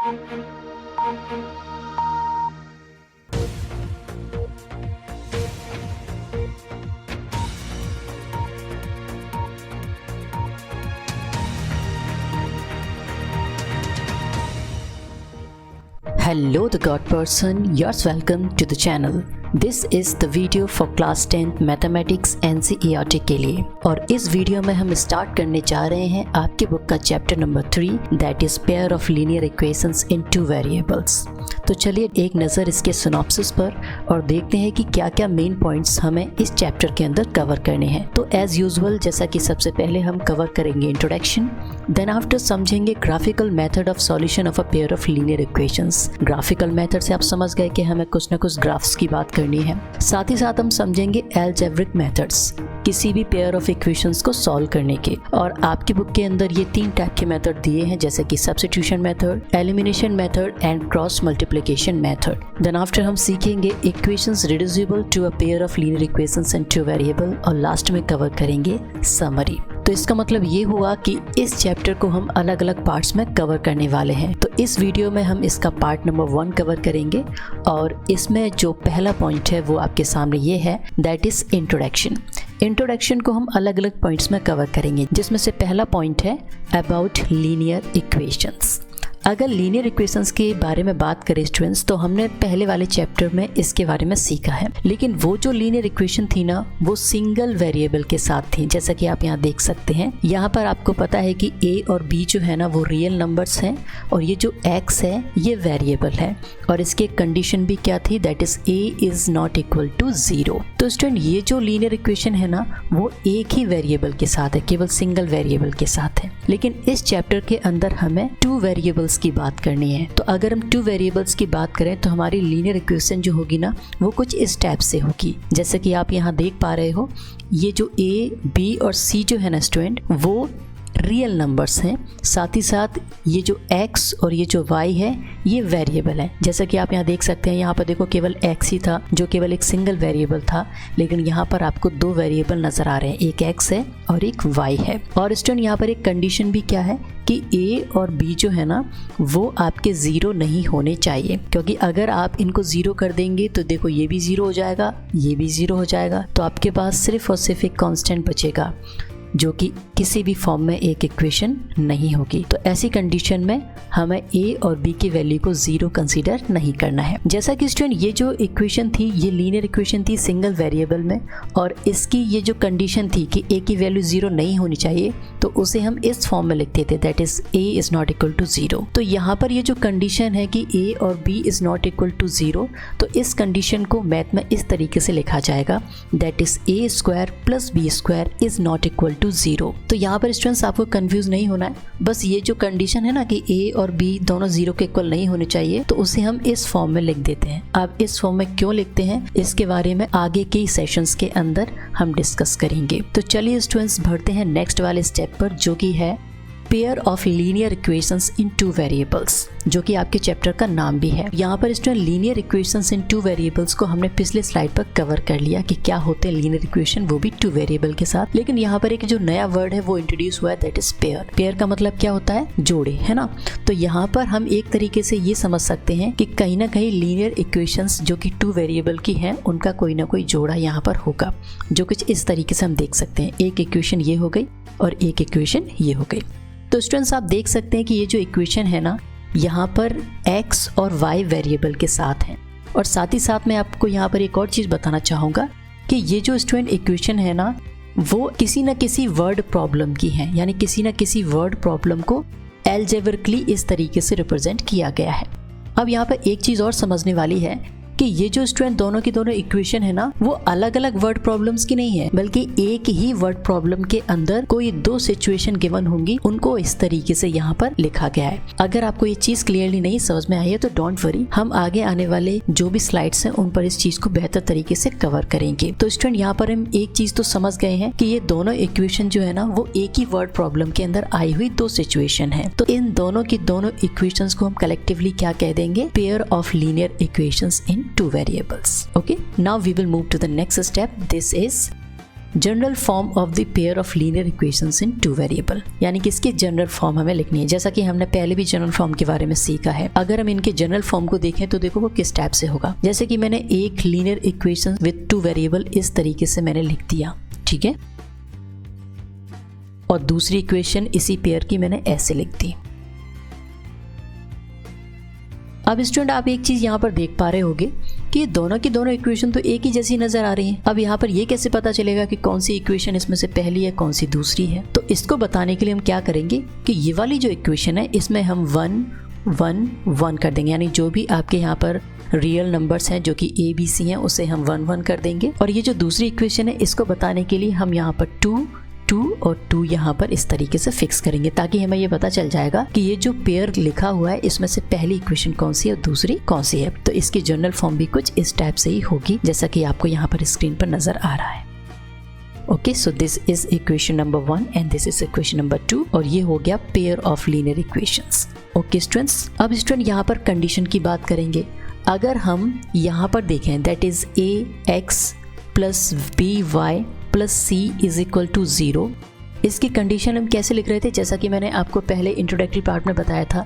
Hello the God person, you're welcome to the channel. This is the video for class 10th mathematics NCERT के लिए और इस video में हम start करने जा रहे हैं आपकी बुक का chapter number 3 that is pair of linear equations in two variables. तो चलिए एक नज़र इसके सिनॉप्सिस पर और देखते हैं कि क्या क्या मेन पॉइंट्स हमें इस चैप्टर के अंदर कवर करने हैं। तो एज यूजुअल जैसा कि सबसे पहले हम कवर करेंगे इंट्रोडक्शन, देन आफ्टर समझेंगे graphical method of solution of a pair of linear equations. Graphical method से आप समझ गए कि हमें कुछ ना कुछ ग्राफ्स की बात करनी है। साथ ही साथ हम समझेंगे अलजेब्रिक मेथड्स किसी भी पेयर ऑफ इक्वेशंस को सॉल्व करने के, और आपकी बुक के अंदर ये 3 टाइप के मेथड दिए हैं जैसे कि substitution method, elimination method and cross multiplication method. Then after हम सीखेंगे equations reducible to a pair of linear equations in two variable और लास्ट में कवर करेंगे समरी। तो इसका मतलब ये हुआ कि इस चैप्टर को हम अलग अलग पार्ट्स में कवर करने वाले हैं। तो इस वीडियो में हम इसका पार्ट नंबर 1 कवर करेंगे और इसमें जो पहला पॉइंट है वो आपके सामने ये है दैट इज इंट्रोडक्शन। इंट्रोडक्शन को हम अलग अलग पॉइंट्स में कवर करेंगे जिसमें से पहला पॉइंट है अबाउट लीनियर इक्वेशंस। अगर लीनियर इक्वेशंस के बारे में बात करें स्टूडेंट्स तो हमने पहले वाले चैप्टर में इसके बारे में सीखा है, लेकिन वो जो लीनियर इक्वेशन थी ना वो सिंगल वेरिएबल के साथ थी। जैसा कि आप यहाँ देख सकते हैं, यहाँ पर आपको पता है कि a और b जो है ना वो रियल नंबर्स हैं और ये जो x है ये वेरिएबल है और इसकी कंडीशन भी क्या थी that is a is not equal to 0। तो स्टूडेंट ये जो लीनियर इक्वेशन है ना वो एक ही वेरिएबल के साथ है, केवल सिंगल वेरिएबल के साथ है। लेकिन इस चैप्टर के अंदर हमें 2 वेरिएबल्स की बात करनी है। तो अगर हम 2 वेरिएबल्स की बात करें तो हमारी लीनियर इक्वेशन जो होगी ना वो कुछ इस टाइप से होगी। जैसे कि आप यहाँ देख पा रहे हो, ये जो a, b और c जो है ना स्टूडेंट वो रियल नंबर्स हैं, साथ ही साथ ये जो x और ये जो y है ये वेरिएबल है। जैसा कि आप यहाँ देख सकते हैं, यहाँ पर देखो केवल x ही था जो केवल एक सिंगल वेरिएबल था, लेकिन यहाँ पर आपको 2 वेरिएबल नज़र आ रहे हैं, एक x है और एक y है। और स्टूडेंट यहाँ पर एक कंडीशन भी क्या है कि a और b जो है ना वो आपके 0 नहीं होने चाहिए, क्योंकि अगर आप इनको 0 कर देंगे तो देखो ये भी 0 हो जाएगा, ये भी 0 हो जाएगा, तो आपके पास सिर्फ और सिर्फ एक कांस्टेंट बचेगा जो कि किसी भी फॉर्म में एक इक्वेशन नहीं होगी। तो ऐसी कंडीशन में हमें a और b की वैल्यू को 0 कंसीडर नहीं करना है। जैसा कि स्टूडेंट ये जो इक्वेशन थी ये लीनियर इक्वेशन थी सिंगल वेरिएबल में, और इसकी ये जो कंडीशन थी कि a की वैल्यू 0 नहीं होनी चाहिए तो उसे हम इस फॉर्म में लिखते थे that is a is not equal to 0। तो यहाँ पर ये जो कंडीशन है कि a और b is not equal to 0, तो इस कंडीशन को मैथ में इस तरीके से लिखा जाएगा that is a square plus b square is not equal to 0। तो यहाँ पर स्टूडेंट्स आपको कंफ्यूज नहीं होना है, बस ये जो कंडीशन है ना कि a और b दोनों 0 के इक्वल नहीं होने चाहिए तो उसे हम इस फॉर्म में लिख देते हैं। अब इस फॉर्म में क्यों लिखते हैं इसके बारे में आगे के सेशंस के अंदर हम डिस्कस करेंगे। तो चलिए स्टूडेंट्स बढ़ते हैं नेक्स्ट वाले स्टेप पर जो कि है pair of linear equations in 2 variables, जो कि आपके चैप्टर का नाम भी है। यहाँ पर स्टूडेंट लीनियर इक्वेशंस इन 2 वेरिएबल्स को हमने पिछले स्लाइड पर कवर कर लिया कि क्या होते हैं लीनियर इक्वेशन, वो भी 2 वेरिएबल के साथ। लेकिन यहाँ पर एक जो नया वर्ड है वो इंट्रोड्यूस हुआ है दैट इज पेयर। पेयर का मतलब क्या होता है, जोड़े, है ना। तो यहाँ पर हम एक तरीके से ये समझ सकते हैं कि कहीं ना कहीं लीनियर इक्वेशंस जो कि 2 वेरिएबल की हैं उनका कोई ना कोई जोड़ा यहाँ पर होगा, जो कुछ इस तरीके से हम देख सकते हैं। एक इक्वेशन ये हो गई और एक इक्वेशन ये हो गई। तो स्टूडेंट्स आप देख सकते हैं कि ये जो इक्वेशन है ना यहाँ पर x और y वेरिएबल के साथ हैं, और साथ ही साथ मैं आपको यहाँ पर एक और चीज़ बताना चाहूँगा कि ये जो स्टूडेंट इक्वेशन है ना वो किसी न किसी वर्ड प्रॉब्लम की है, यानी किसी न किसी वर्ड प्रॉब्लम को अलजेब्रिकली इस तरीके से रिप्रेजेंट किया गया है। अब यहाँ पर एक चीज़ और समझने वाली है कि ये जो स्टूडेंट दोनों की दोनों इक्वेशन है ना वो अलग अलग वर्ड प्रॉब्लम्स की नहीं है, बल्कि एक ही वर्ड प्रॉब्लम के अंदर कोई 2 सिचुएशन गिवन होंगी, उनको इस तरीके से यहाँ पर लिखा गया है। अगर आपको ये चीज क्लियरली नहीं समझ में आई है तो डोंट वरी, हम आगे आने वाले जो भी स्लाइड्स हैं उन पर इस चीज को बेहतर तरीके से कवर करेंगे। तो स्टूडेंट यहाँ पर हम एक चीज तो समझ गए हैं कि ये दोनों इक्वेशन जो है ना वो एक ही वर्ड प्रॉब्लम के अंदर आई हुई 2 सिचुएशन है। तो इन दोनों की दोनों इक्वेशंस को हम कलेक्टिवली क्या कह देंगे, pair of linear equations in 2 variables. Okay, now we will move to the next step. This is general form of the pair of linear equations in two variable, यानी कि इसकी जनरल फॉर्म हमें लिखनी है। जैसा कि हमने पहले भी जनरल फॉर्म के बारे में सीखा है, अगर हम इनके जनरल फॉर्म को देखें तो देखो वो किस टाइप से होगा। जैसे कि मैंने एक linear equation with two variable इस तरीके से मैंने लिख दिया, ठीक है, और दूसरी इक्वेशन इसी पेयर की मैंने ऐसे लिख दी। अब स्टूडेंट आप एक चीज यहाँ पर देख पा रहे होगे कि दोनों की दोनों इक्वेशन तो एक ही जैसी नजर आ रही हैं। अब यहाँ पर ये कैसे पता चलेगा कि कौन सी इक्वेशन इसमें से पहली है, कौन सी दूसरी है? तो इसको बताने के लिए हम क्या करेंगे कि ये वाली जो इक्वेशन है इसमें हम 1 1 1 कर देंगे, यानी जो भी आपके यहाँ पर रियल नंबर्स हैं जो कि ए बी सी हैं उसे हम 1 1 कर देंगे। और ये जो दूसरी इक्वेशन है इसको बताने के लिए हम यहाँ पर 2 2 और 2 यहाँ पर इस तरीके से फिक्स करेंगे, ताकि हमें ये पता चल जाएगा कि ये जो पेयर लिखा हुआ है इसमें से पहली इक्वेशन कौन सी है और दूसरी कौन सी है। तो इसकी जनरल फॉर्म भी कुछ इस टाइप से ही होगी जैसा कि आपको यहाँ पर स्क्रीन पर नजर आ रहा है। Okay, so this is equation number 1 and this is equation number 2, और ये हो गया pair of linear equations. Okay students, अब स्टूडेंट यहाँ पर कंडीशन की बात करेंगे। अगर हम यहाँ पर देखें that is ax plus by plus c is equal to 0, इसकी कंडीशन हम कैसे लिख रहे थे? जैसा कि मैंने आपको पहले इंट्रोडक्टरी पार्ट में बताया था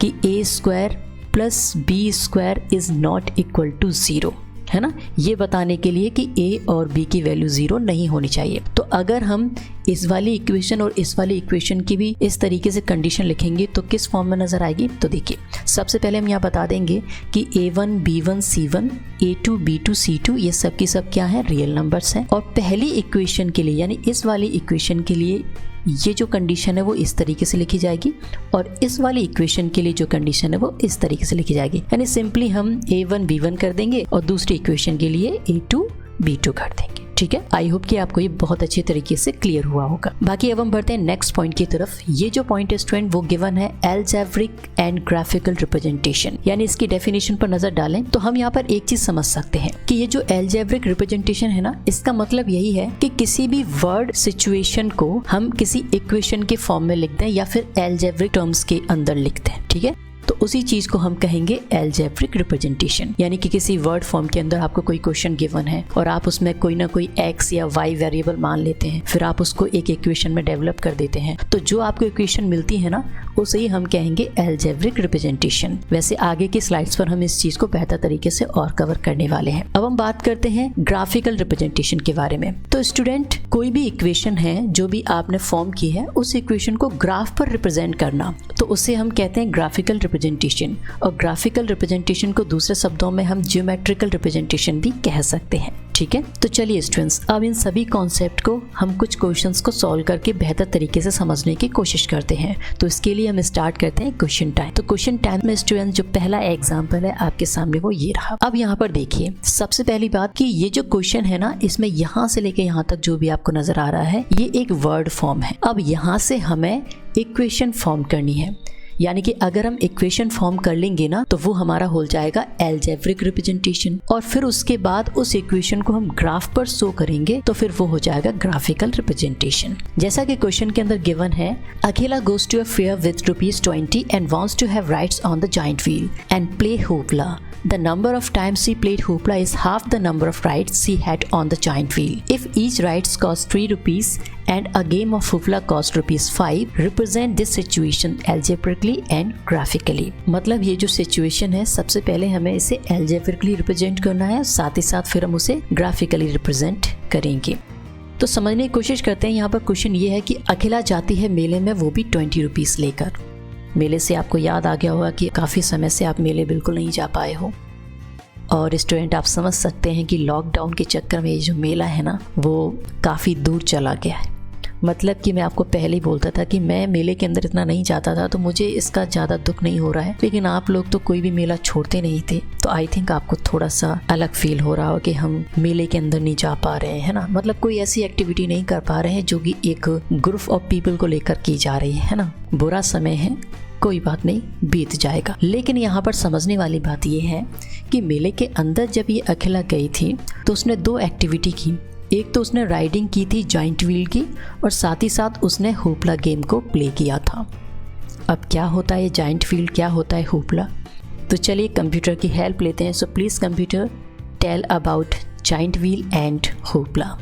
कि a square plus b square is not equal to 0, है ना, ये बताने के लिए कि a और b की वैल्यू 0 नहीं होनी चाहिए। तो अगर हम इस वाली इक्वेशन और इस वाली इक्वेशन की भी इस तरीके से कंडीशन लिखेंगे तो किस फॉर्म में नजर आएगी? तो देखिए, सबसे पहले हम यहाँ बता देंगे कि a1 b1 c1 a2 b2 c2 ये सब की सब क्या है? रियल नंबर्स हैं। और पहली इक्वेशन के लिए यानी इस वाली इक्वेशन के लिए ये जो कंडीशन है वो इस तरीके से लिखी जाएगी, और इस वाली इक्वेशन के लिए जो कंडीशन है वो इस तरीके से लिखी जाएगी। यानी सिंपली हम a1 b1 कर देंगे और दूसरी इक्वेशन के लिए a2 b2 कर देंगे। ठीक है, आई होप कि आपको ये बहुत अच्छे तरीके से क्लियर हुआ होगा। बाकी अब हम बढ़ते हैं नेक्स्ट पॉइंट की तरफ। ये जो पॉइंट है स्टूडेंट वो गिवन है अलजेब्रिक एंड ग्राफिकल रिप्रेजेंटेशन, यानी इसकी डेफिनेशन पर नजर डालें तो हम यहाँ पर एक चीज समझ सकते हैं कि ये जो अलजेब्रिक रिप्रेजेंटेशन है ना, इसका मतलब यही है कि किसी भी वर्ड सिचुएशन को हम किसी इक्वेशन के फॉर्म में लिख दें या फिर अलजेब्रिक टर्म्स के अंदर लिख दें। ठीक है, तो उसी चीज को हम कहेंगे अलजेब्रिक रिप्रेजेंटेशन। यानी कि किसी वर्ड फॉर्म के अंदर आपको कोई क्वेश्चन गिवन है और आप उसमें कोई ना कोई x या y वेरिएबल मान लेते हैं, फिर आप उसको एक इक्वेशन में डेवलप कर देते हैं, तो जो आपको इक्वेशन मिलती है ना उसे ही हम कहेंगे अलजेब्रिक रिप्रेजेंटेशन। वैसे आगे की स्लाइड्स पर हम इस चीज को बेहतर तरीके से और कवर करने वाले हैं। अब हम बात करते हैं ग्राफिकल रिप्रेजेंटेशन के बारे में। तो स्टूडेंट, कोई भी इक्वेशन है जो भी आपने फॉर्म की है उस इक्वेशन को ग्राफ पर रिप्रेजेंट करना, तो उसे हम कहते हैं ग्राफिकल रिप्रेजेंटेशन। और ग्राफिकल रिप्रेजेंटेशन को दूसरे शब्दों में हम ज्योमेट्रिकल रिप्रेजेंटेशन भी कह सकते हैं। ठीक है, तो चलिए स्टूडेंट्स, अब इन सभी कॉन्सेप्ट को हम कुछ क्वेश्चंस को सॉल्व करके बेहतर तरीके से समझने की कोशिश करते हैं। तो इसके लिए हम स्टार्ट करते हैं क्वेश्चन टाइम। तो क्वेश्चन टाइम में स्टूडेंट जो पहला एग्जांपल है आपके सामने वो ये रहा। अब यहाँ पर देखिए, सबसे पहली बात कि ये जो क्वेश्चन है ना, इसमें यहाँ से लेके यहाँ तक जो भी आपको नजर आ रहा है ये एक वर्ड फॉर्म है। अब यहाँ से हमें इक्वेशन फॉर्म करनी है, यानी कि अगर हम इक्वेशन फॉर्म कर लेंगे ना तो वो हमारा हो जाएगा अलजेब्रिक रिप्रेजेंटेशन, और फिर उसके बाद उस इक्वेशन को हम ग्राफ पर शो करेंगे तो फिर वो हो जाएगा ग्राफिकल रिप्रेजेंटेशन। जैसा कि क्वेश्चन के अंदर गिवन है, Akela goes to a fair with ₹20 and wants to have rides on the giant wheel and play hoopla. The number of times she played hoopla is half the number of rides she had on the giant wheel. If each rides cost ₹3 and a game of hoopla cost ₹5, represent this situation algebraically and graphically. मतलब ये जो situation है, सबसे पहले हमें इसे algebraically represent करना है, साथ ही साथ फिर हम उसे graphically रिप्रेजेंट करेंगे। तो समझने की कोशिश करते हैं। यहाँ पर क्वेश्चन ये है कि अकेला जाती है मेले में, वो भी ₹20 लेकर। मेले से आपको याद आ गया होगा कि काफ़ी समय से आप मेले बिल्कुल नहीं जा पाए हो, और स्टूडेंट आप समझ सकते हैं कि लॉकडाउन के चक्कर में ये जो मेला है ना वो काफ़ी दूर चला गया है। मतलब कि मैं आपको पहले ही बोलता था कि मैं मेले के अंदर इतना नहीं जाता था, तो मुझे इसका ज़्यादा दुख नहीं हो रहा है, लेकिन आप लोग तो कोई भी मेला छोड़ते नहीं थे, तो आई थिंक आपको थोड़ा सा अलग फील हो रहा हो कि हम मेले के अंदर नहीं जा पा रहे हैं ना, मतलब कोई ऐसी एक्टिविटी नहीं कर पा रहे हैं जो कि एक ग्रुप ऑफ पीपल को लेकर की जा रही है ना। बुरा समय है, कोई बात नहीं, बीत जाएगा। लेकिन यहाँ पर समझने वाली बात यह है कि मेले के अंदर जब ये अकेला गई थी तो उसने 2 एक्टिविटी की। एक तो उसने राइडिंग की थी जाइंट व्हील की, और साथ ही साथ उसने होपला गेम को प्ले किया था। अब क्या होता है जाइंट व्हील, क्या होता है होपला, तो चलिए कंप्यूटर की हेल्प लेते हैं। So please computer tell about giant wheel and hoopla.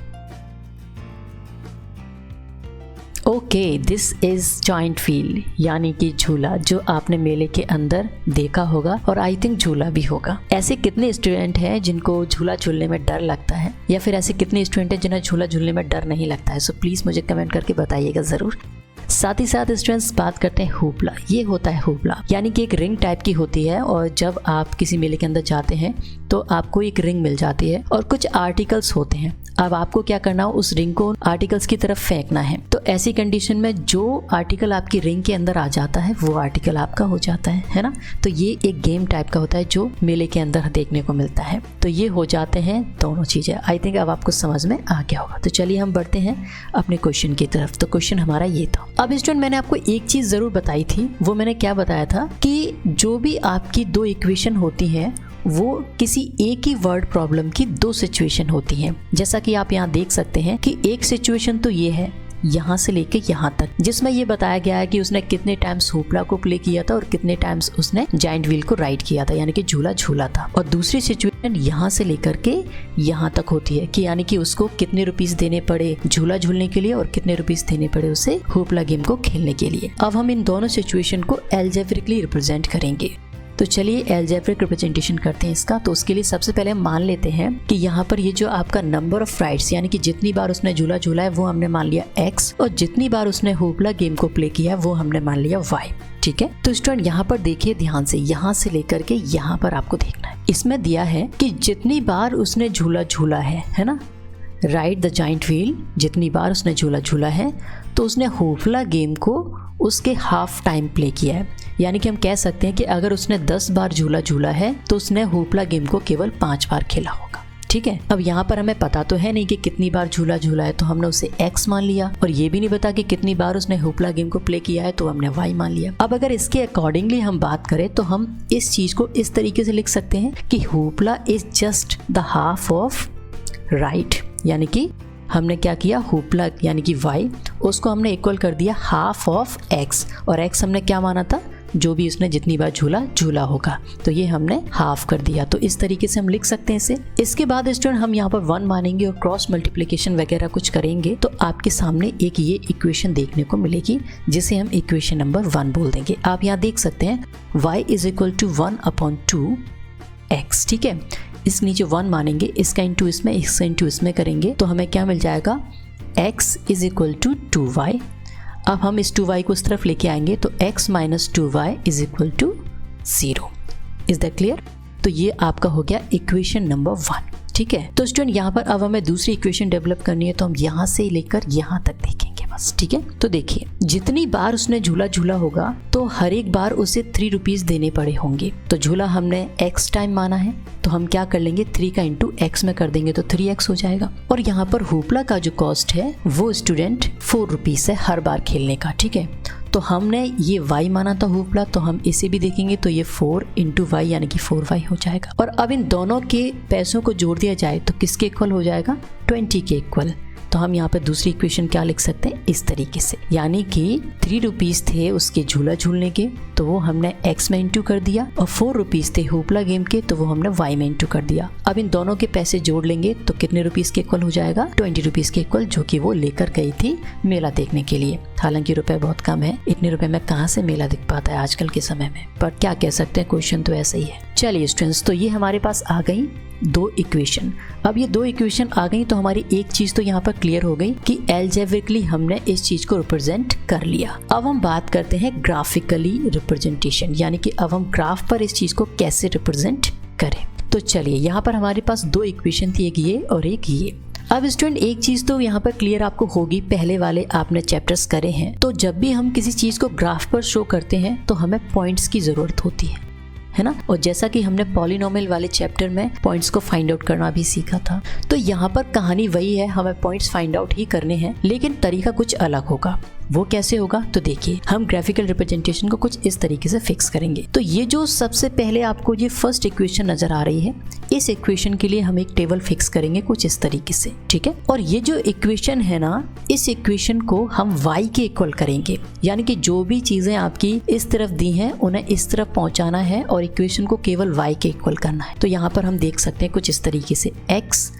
Okay, this is joint wheel यानी कि झूला, जो आपने मेले के अंदर देखा होगा और आई थिंक झूला भी होगा। ऐसे कितने स्टूडेंट हैं जिनको झूला झूलने में डर लगता है, या फिर ऐसे कितने स्टूडेंट हैं जिन्हें झूला झूलने में डर नहीं लगता है? सो प्लीज मुझे कमेंट करके बताइएगा जरूर। साथ ही साथ स्टूडेंट्स बात करते हैं हुपला। ये होता है हुपला यानी कि एक रिंग टाइप की होती है, और जब आप किसी मेले के अंदर जाते हैं तो आपको एक रिंग मिल जाती है और कुछ आर्टिकल्स होते हैं। अब आपको क्या करना हो, उस रिंग को आर्टिकल्स की तरफ फेंकना है। तो ऐसी कंडीशन में जो आर्टिकल आपकी रिंग के अंदर आ जाता है वो आर्टिकल आपका हो जाता है ना। तो ये एक गेम टाइप का होता है जो मेले के अंदर देखने को मिलता है। तो ये हो जाते हैं दोनों चीजें। आई थिंक अब आपको समझ में आ गया होगा। तो चलिए हम बढ़ते हैं अपने क्वेश्चन की तरफ। तो क्वेश्चन हमारा ये था। अब स्टूडेंट मैंने आपको एक चीज जरूर बताई थी, वो मैंने क्या बताया था कि जो भी आपकी दो इक्वेशन होती है वो किसी एक ही वर्ड प्रॉब्लम की दो सिचुएशन होती हैं। जैसा कि आप यहाँ देख सकते हैं कि एक सिचुएशन तो ये है यहाँ से लेके यहाँ तक, जिसमें ये बताया गया है कि उसने कितने टाइम्स हुपला को प्ले किया था और कितने टाइम्स उसने जायंट व्हील को राइड किया था, यानी कि झूला झूला था। और दूसरी सिचुएशन यहाँ से लेकर के यहाँ तक होती है कि यानी कि उसको कितने रुपीस देने पड़े झूला झूलने के लिए और कितने रुपीस देने पड़े उसे हुपला गेम को खेलने के लिए। अब हम इन दोनों सिचुएशन को एल्जेब्रिकली रिप्रेजेंट करेंगे। तो चलिए एल्जेब्रिक रिप्रेजेंटेशन करते हैं इसका। तो उसके लिए सबसे पहले हम मान लेते हैं कि यहाँ पर ये जो आपका नंबर ऑफ राइड्स यानी कि जितनी बार उसने झूला झूला है वो हमने मान लिया x, और जितनी बार उसने हुपला गेम को प्ले किया है वो हमने मान लिया y। ठीक है, तो स्टूडेंट यहाँ पर देखिए ध्यान से, यहाँ से लेकर के यहाँ पर आपको देखना है। इसमें दिया है कि जितनी बार उसने झूला झूला है ना, राइड द जायंट व्हील, जितनी बार उसने झूला झूला है तो उसने हुपला गेम को उसके हाफ टाइम प्ले किया है। यानी कि हम कह सकते हैं कि अगर उसने 10 बार झूला झूला है तो उसने हुपला गेम को केवल 5 बार खेला होगा। ठीक है, अब यहाँ पर हमें पता तो है नहीं कि कितनी बार झूला झूला है, तो हमने उसे x मान लिया, और ये भी नहीं पता कि कितनी बार उसने हुपला गेम को प्ले किया है, तो हमने y मान लिया। अब अगर इसके अकॉर्डिंगली हम बात करें तो हम इस चीज को इस तरीके से लिख सकते हैं कि hoopla is just the half of right, यानी कि हमने क्या किया, हुपला यानी कि y, उसको हमने इक्वल कर दिया हाफ ऑफ x, और x हमने क्या माना था, जो भी उसने जितनी बार झूला झूला होगा, तो ये हमने हाफ कर दिया। तो इस तरीके से हम लिख सकते हैं इसे। इसके बाद स्टूडेंट हम यहाँ पर 1 मानेंगे और क्रॉस मल्टीप्लिकेशन वगैरह कुछ करेंगे, तो आपके सामने एक ये इक्वेशन देखने को मिलेगी जिसे हम इक्वेशन नंबर 1 बोल देंगे। आप यहाँ देख सकते हैं y is equal to 1/2x। ठीक है, इस नीचे 1 मानेंगे, इसका इंटू इसमें, इसका इंटू इसमें करेंगे तो हमें क्या मिल जाएगा, x is equal to 2y। अब हम इस 2y को इस तरफ लेके आएंगे तो x minus 2y is equal to 0। Is that clear? तो ये आपका हो गया इक्वेशन नंबर 1। ठीक है, तो स्टूडेंट यहाँ पर अब हमें दूसरी इक्वेशन डेवलप करनी है, तो हम यहाँ से लेकर यहाँ तक देखेंगे बस। ठीक है, तो देखिए जितनी बार उसने झूला झूला होगा तो हर एक बार उसे 3 रुपीज देने पड़े होंगे। तो झूला हमने x टाइम माना है, तो हम क्या कर लेंगे, 3 का इंटू x में कर देंगे तो 3x हो जाएगा। और यहाँ पर हुपला का जो कॉस्ट है वो स्टूडेंट 4 रुपीज है हर बार खेलने का। ठीक है, तो हमने ये y माना था हुपला, तो हम इसे भी देखेंगे तो ये 4 इंटू y यानी कि 4y हो जाएगा। और अब इन दोनों के पैसों को जोड़ दिया जाए तो किसके इक्वल हो जाएगा, 20 के इक्वल। तो हम यहाँ पे दूसरी इक्वेशन क्या लिख सकते हैं, इस तरीके से, यानी कि 3 रुपीज थे उसके झूला झूलने के, तो वो हमने x में इंटू कर दिया, और 4 रुपीज थे हुपला गेम के, तो वो हमने y में इंटू कर दिया। अब इन दोनों के पैसे जोड़ लेंगे तो कितने रुपीज के इक्वल हो जाएगा, 20 रुपीज के इक्वल, जो कि वो लेकर गई थी मेला देखने के लिए। हालांकि रुपए बहुत कम है, इतने रुपए में कहाँ से मेला दिख पाता है आजकल के समय में, पर क्या कह सकते हैं, क्वेश्चन तो ऐसा ही है। चलिए स्टूडेंट्स, तो ये हमारे पास आ गई 2 इक्वेशन। अब ये 2 इक्वेशन आ गई तो हमारी एक चीज तो यहाँ पर क्लियर हो गई कि एल्जेब्रिकली हमने इस चीज को रिप्रेजेंट कर लिया। अब हम बात करते हैं ग्राफिकली रिप्रेजेंटेशन, यानी कि अब हम ग्राफ पर इस चीज को कैसे रिप्रेजेंट करें। तो चलिए यहाँ पर हमारे पास 2 इक्वेशन थी, एक ये और एक ये। अब स्टूडेंट एक चीज तो यहाँ पर क्लियर आपको होगी, पहले वाले आपने चैप्टर्स करे हैं, तो जब भी हम किसी चीज को ग्राफ पर शो करते हैं तो हमें पॉइंट्स की जरूरत होती है ना। और जैसा कि हमने पॉलिनोमियल वाले चैप्टर में पॉइंट्स को फाइंड आउट करना भी सीखा था, तो यहाँ पर कहानी वही है, हमें पॉइंट्स फाइंड आउट ही करने हैं, लेकिन तरीका कुछ अलग होगा। वो कैसे होगा, तो देखिए हम ग्राफिकल रिप्रेजेंटेशन को कुछ इस तरीके से फिक्स करेंगे। तो ये जो सबसे पहले आपको ये फर्स्ट इक्वेशन नजर आ रही है, इस इक्वेशन के लिए हम एक टेबल फिक्स करेंगे कुछ इस तरीके से। ठीक है, और ये जो इक्वेशन है ना, इस इक्वेशन को हम y के इक्वल करेंगे, यानी कि जो भी चीजें आपकी इस तरफ दी हैं उन्हें इस तरफ पहुंचाना है और इक्वेशन को केवल y के इक्वल करना है। तो यहाँ पर हम देख सकते हैं कुछ इस तरीके से x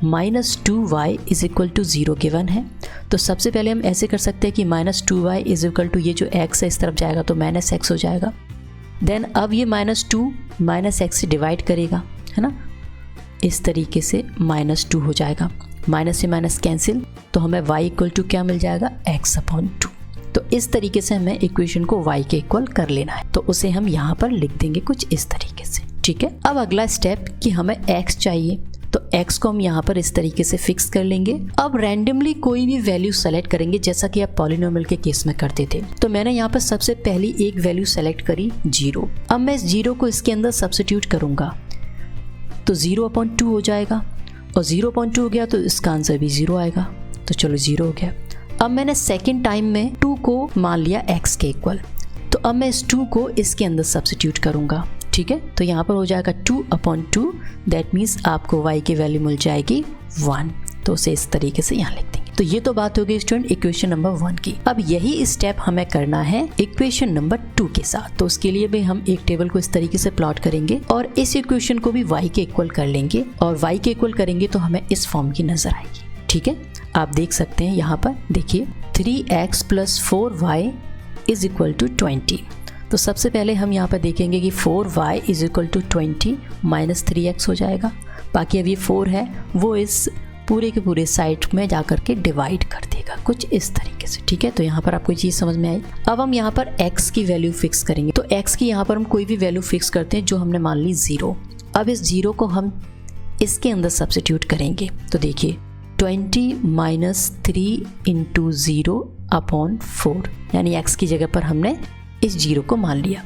-2y is equal to 0 given है। तो सबसे पहले हम ऐसे कर सकते हैं कि -2y इज इक्वल टू ये जो x है इस तरफ जाएगा तो -x हो जाएगा। देन अब ये -2 -x से डिवाइड करेगा, है ना, इस तरीके से -2 हो जाएगा। माइनस से माइनस कैंसिल, तो हमें y इक्वल टू क्या मिल जाएगा, x/2। तो इस तरीके से हमें इक्वेशन को y के इक्वल कर लेना है। तो उसे हम यहाँ पर लिख देंगे कुछ इस तरीके से, ठीक है। अब अगला स्टेप कि हमें x चाहिए, तो x को हम यहाँ पर इस तरीके से फिक्स कर लेंगे। अब रैंडमली कोई भी वैल्यू सेलेक्ट करेंगे, जैसा कि आप पॉलिनोमियल के केस में करते थे। तो मैंने यहाँ पर सबसे पहली एक वैल्यू सेलेक्ट करी 0। अब मैं इस 0 को इसके अंदर सब्स्टिट्यूट करूँगा तो 0/2 हो जाएगा, और 0/2 हो गया तो इसका आंसर भी 0 आएगा। तो चलो 0 हो गया। अब मैंने सेकेंड टाइम में 2 को मान लिया x के इक्वल, तो अब मैं इस 2 को इसके अंदर सब्स्टिट्यूट करूँगा, ठीक है। तो यहाँ पर हो जाएगा 2/2, दैट मीन्स आपको y की वैल्यू मिल जाएगी 1। तो उसे इस तरीके से यहाँ लिख देंगे। तो ये तो बात हो गई स्टूडेंट इक्वेशन नंबर 1 की। अब यही स्टेप हमें करना है इक्वेशन नंबर 2 के साथ। तो उसके लिए भी हम एक टेबल को इस तरीके से प्लॉट करेंगे और इस इक्वेशन को भी y के इक्वल कर लेंगे, और y के इक्वल करेंगे तो हमें इस फॉर्म की नजर आएगी, ठीक है। आप देख सकते हैं यहाँ पर, देखिए 3x + 4y is equal to 20। तो सबसे पहले हम यहाँ पर देखेंगे कि 4y is equal to 20 - 3x हो जाएगा। बाकी अब ये 4 है वो इस पूरे के पूरे साइड में जाकर के डिवाइड कर देगा कुछ इस तरीके से, ठीक है। तो यहाँ पर आपको ये चीज़ समझ में आई। अब हम यहाँ पर x की वैल्यू फिक्स करेंगे। तो x की यहाँ पर हम कोई भी वैल्यू फिक्स करते हैं, जो हमने मान ली 0। अब इस 0 को हम इसके अंदर सब्स्टिट्यूट करेंगे। तो देखिए 20 - 3 × 0/4, यानी x की जगह पर हमने इस 0 को मान लिया।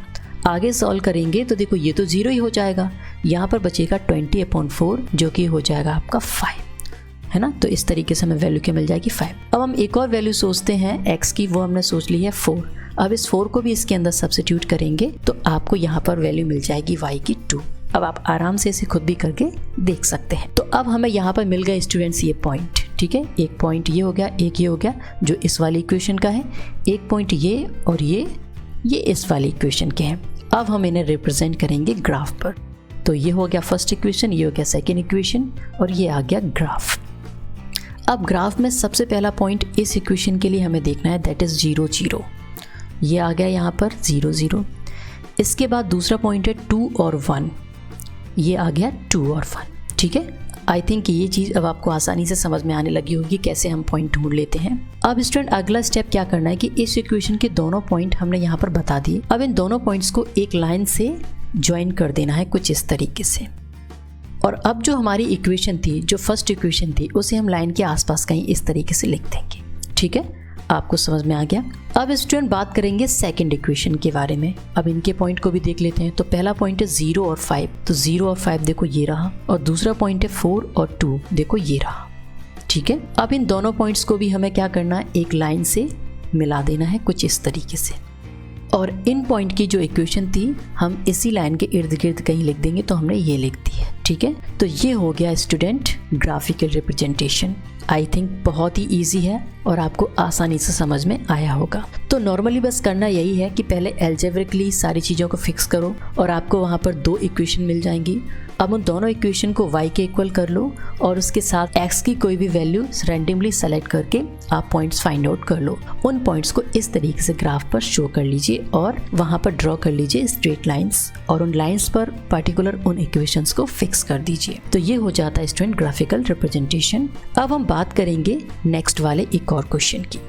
आगे सॉल्व करेंगे तो देखो ये तो 0 ही हो जाएगा, यहाँ पर बचेगा 20/4 जो कि हो जाएगा आपका 5, है ना। तो इस तरीके से हमें वैल्यू क्या मिल जाएगी 5। अब हम एक और वैल्यू सोचते हैं x की, वो हमने सोच ली है 4। अब इस 4 को भी इसके अंदर सब्स्टिट्यूट करेंगे तो आपको यहाँ पर वैल्यू मिल जाएगी y की 2। अब आप आराम से इसे खुद भी करके देख सकते हैं। तो अब हमें यहाँ पर मिल गए स्टूडेंट्स ये पॉइंट, ठीक है। एक पॉइंट ये हो गया, एक ये हो गया जो इस वाली इक्वेशन का है, एक पॉइंट ये और ये इस वाली इक्वेशन के हैं। अब हम इन्हें रिप्रेजेंट करेंगे ग्राफ पर। तो ये हो गया फर्स्ट इक्वेशन, ये हो गया सेकेंड इक्वेशन, और ये आ गया ग्राफ। अब ग्राफ में सबसे पहला पॉइंट इस इक्वेशन के लिए हमें देखना है, दैट इज 0 0। ये आ गया यहाँ पर 0 0। इसके बाद दूसरा पॉइंट है 2 और 1, ये आ गया 2 और 1, ठीक है। आई थिंक ये चीज़ अब आपको आसानी से समझ में आने लगी होगी कैसे हम पॉइंट ढूंढ लेते हैं। अब स्टूडेंट अगला स्टेप क्या करना है कि इस इक्वेशन के दोनों पॉइंट हमने यहाँ पर बता दिए। अब इन दोनों पॉइंट्स को एक लाइन से ज्वाइन कर देना है कुछ इस तरीके से। और अब जो हमारी इक्वेशन थी, जो फर्स्ट इक्वेशन थी, उसे हम लाइन के आसपास कहीं इस तरीके से लिख देंगे, ठीक है। आपको समझ में आ गया। अब स्टूडेंट बात करेंगे सेकंड इक्वेशन के बारे में। अब इनके पॉइंट को भी देख लेते हैं। तो पहला पॉइंट है 0 और 5, तो 0 और 5 देखो ये रहा, और दूसरा पॉइंट है 4 और 2, देखो ये रहा, ठीक है। अब इन दोनों पॉइंट्स को भी हमें क्या करना है, एक लाइन से मिला देना है कुछ इस तरीके से। और इन पॉइंट की जो इक्वेशन थी हम इसी लाइन के इर्द गिर्द कहीं लिख देंगे, तो हमने ये लिख दी है, ठीक है। तो ये हो गया student graphical representation. I think बहुत ही इजी है और आपको आसानी से समझ में आया होगा। तो नॉर्मली बस करना यही है कि पहले एल्जेब्रिकली सारी चीज़ों को फिक्स करो और आपको वहाँ पर 2 इक्वेशन मिल जाएंगी। अब उन दोनों इक्वेशन को y के इक्वल कर लो और उसके साथ x की कोई भी वैल्यू रैंडमली सेलेक्ट करके आप पॉइंट्स फाइंड आउट कर लो। उन पॉइंट्स को इस तरीके से ग्राफ पर शो कर लीजिए और वहाँ पर ड्रॉ कर लीजिए स्ट्रेट लाइंस, और उन लाइंस पर पर्टिकुलर उन इक्वेशंस को फिक्स कर दीजिए। तो ये हो जाता है स्टूडेंट ग्राफिकल रिप्रेजेंटेशन। अब हम बात करेंगे नेक्स्ट वाले एक और क्वेश्चन की।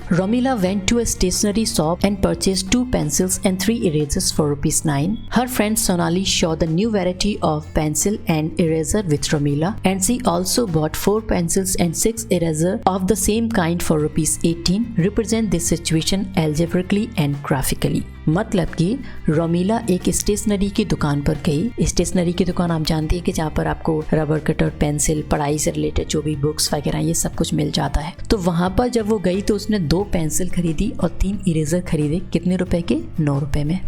Romila went to a stationery shop and purchased 2 pencils and 3 erasers for ₹9. Her friend Sonali saw the new variety of pencil and eraser with Romila, and she also bought 4 pencils and 6 erasers of the same kind for ₹18. Represent this situation algebraically and graphically. मतलब कि रोमिला एक stationery की दुकान पर गई। Stationery की दुकान आप जानते हैं कि जहाँ पर आपको रबर कटर, पेंसिल, पढ़ाई से रिलेटेड जो भी बुक्स वगैरह ये सब कुछ मिल जाता है। तो वहाँ पर जब वो गई तो उसने 2 पेंसिल खरीदी और 3 इरेजर खरीदे। कितने रुपए के? 9 रुपए में।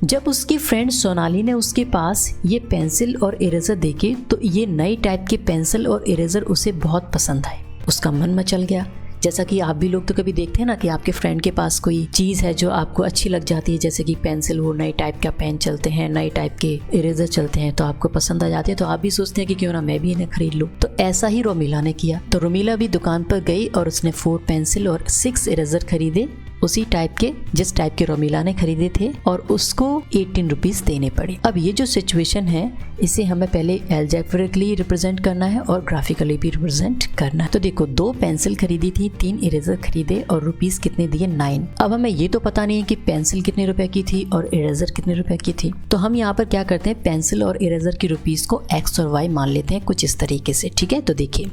जब उसकी फ्रेंड सोनाली ने उसके पास ये पेंसिल और इरेजर देखे तो ये नई टाइप के पेंसिल और इरेजर उसे बहुत पसंद आए। उसका मन मचल गया जैसा कि आप भी लोग तो कभी देखते हैं ना कि आपके फ्रेंड के पास कोई चीज़ है जो आपको अच्छी लग जाती है, जैसे कि पेंसिल हो, नए टाइप का पेन चलते हैं, नए टाइप के इरेजर चलते हैं, तो आपको पसंद आ जाते हैं, तो आप भी सोचते हैं कि क्यों ना मैं भी इन्हें खरीद लूँ। तो ऐसा ही रोमिला ने किया। तो रोमिला भी दुकान पर गई और उसने 4 पेंसिल और 6 इरेजर खरीदे, उसी टाइप के जिस टाइप के रोमिला ने खरीदे थे, और उसको 18 रुपीज़ देने पड़े। अब ये जो सिचुएशन है इसे हमें पहले एल्जेब्रिकली रिप्रेजेंट करना है और ग्राफिकली भी रिप्रेजेंट करना है। तो देखो 2 पेंसिल खरीदी थी, 3 इरेजर खरीदे और रुपीस कितने दिए 9। अब हमें ये तो पता नहीं है कि पेंसिल कितने रुपए की थी और इरेजर कितने रुपए की थी। तो हम यहाँ पर क्या करते हैं, पेंसिल और इरेजर की रुपीस को x और y मान लेते हैं कुछ इस तरीके से। ठीक है, तो देखिए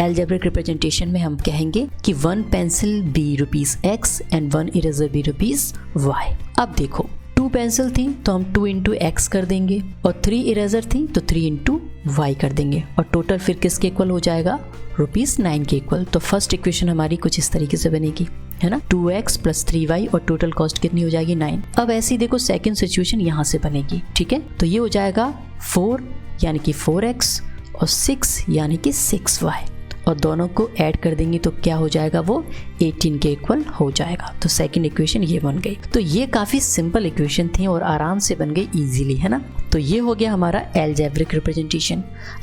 एल्जेब्रिक रिप्रेजेंटेशन में हम कहेंगे कि 1 pencil be rupees x and 1 eraser be rupees y। अब देखो 2 पेंसिल थी तो हम 2 इंटू x कर देंगे, और 3 इरेजर थी तो 3 इंटू y कर देंगे, और टोटल फिर किसके इक्वल हो जाएगा, रुपीस 9 के इक्वल। तो फर्स्ट इक्वेशन हमारी कुछ इस तरीके से बनेगी, है ना, 2x + 3y और टोटल कॉस्ट कितनी हो जाएगी 9। अब ऐसी देखो सेकंड सिचुएशन यहाँ से बनेगी। ठीक है, तो ये हो जाएगा 4 यानी कि 4x और 6 यानी कि 6y, और दोनों को ऐड कर देंगे तो क्या हो जाएगा, वो 18 के इक्वल हो जाएगा। तो सेकंड इक्वेशन ये बन गई। तो ये काफ़ी सिंपल इक्वेशन थी और आराम से बन गई इजीली, है ना। तो ये हो गया हमारा एल्जेब्रिक रिप्रेजेंटेशन।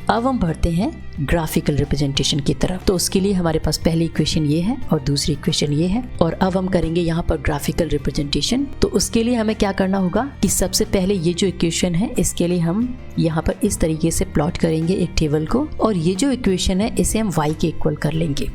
अब हम बढ़ते हैं ग्राफिकल रिप्रेजेंटेशन की तरफ। तो उसके लिए हमारे पास पहली इक्वेशन ये है और दूसरी इक्वेशन ये है, और अब हम करेंगे यहाँ पर ग्राफिकल रिप्रेजेंटेशन। तो उसके लिए हमें क्या करना होगा कि सबसे पहले ये जो इक्वेशन है इसके लिए हम यहाँ पर इस तरीके से प्लॉट करेंगे एक टेबल को, और ये जो इक्वेशन है इसे हम y के इक्वल कर लेंगे।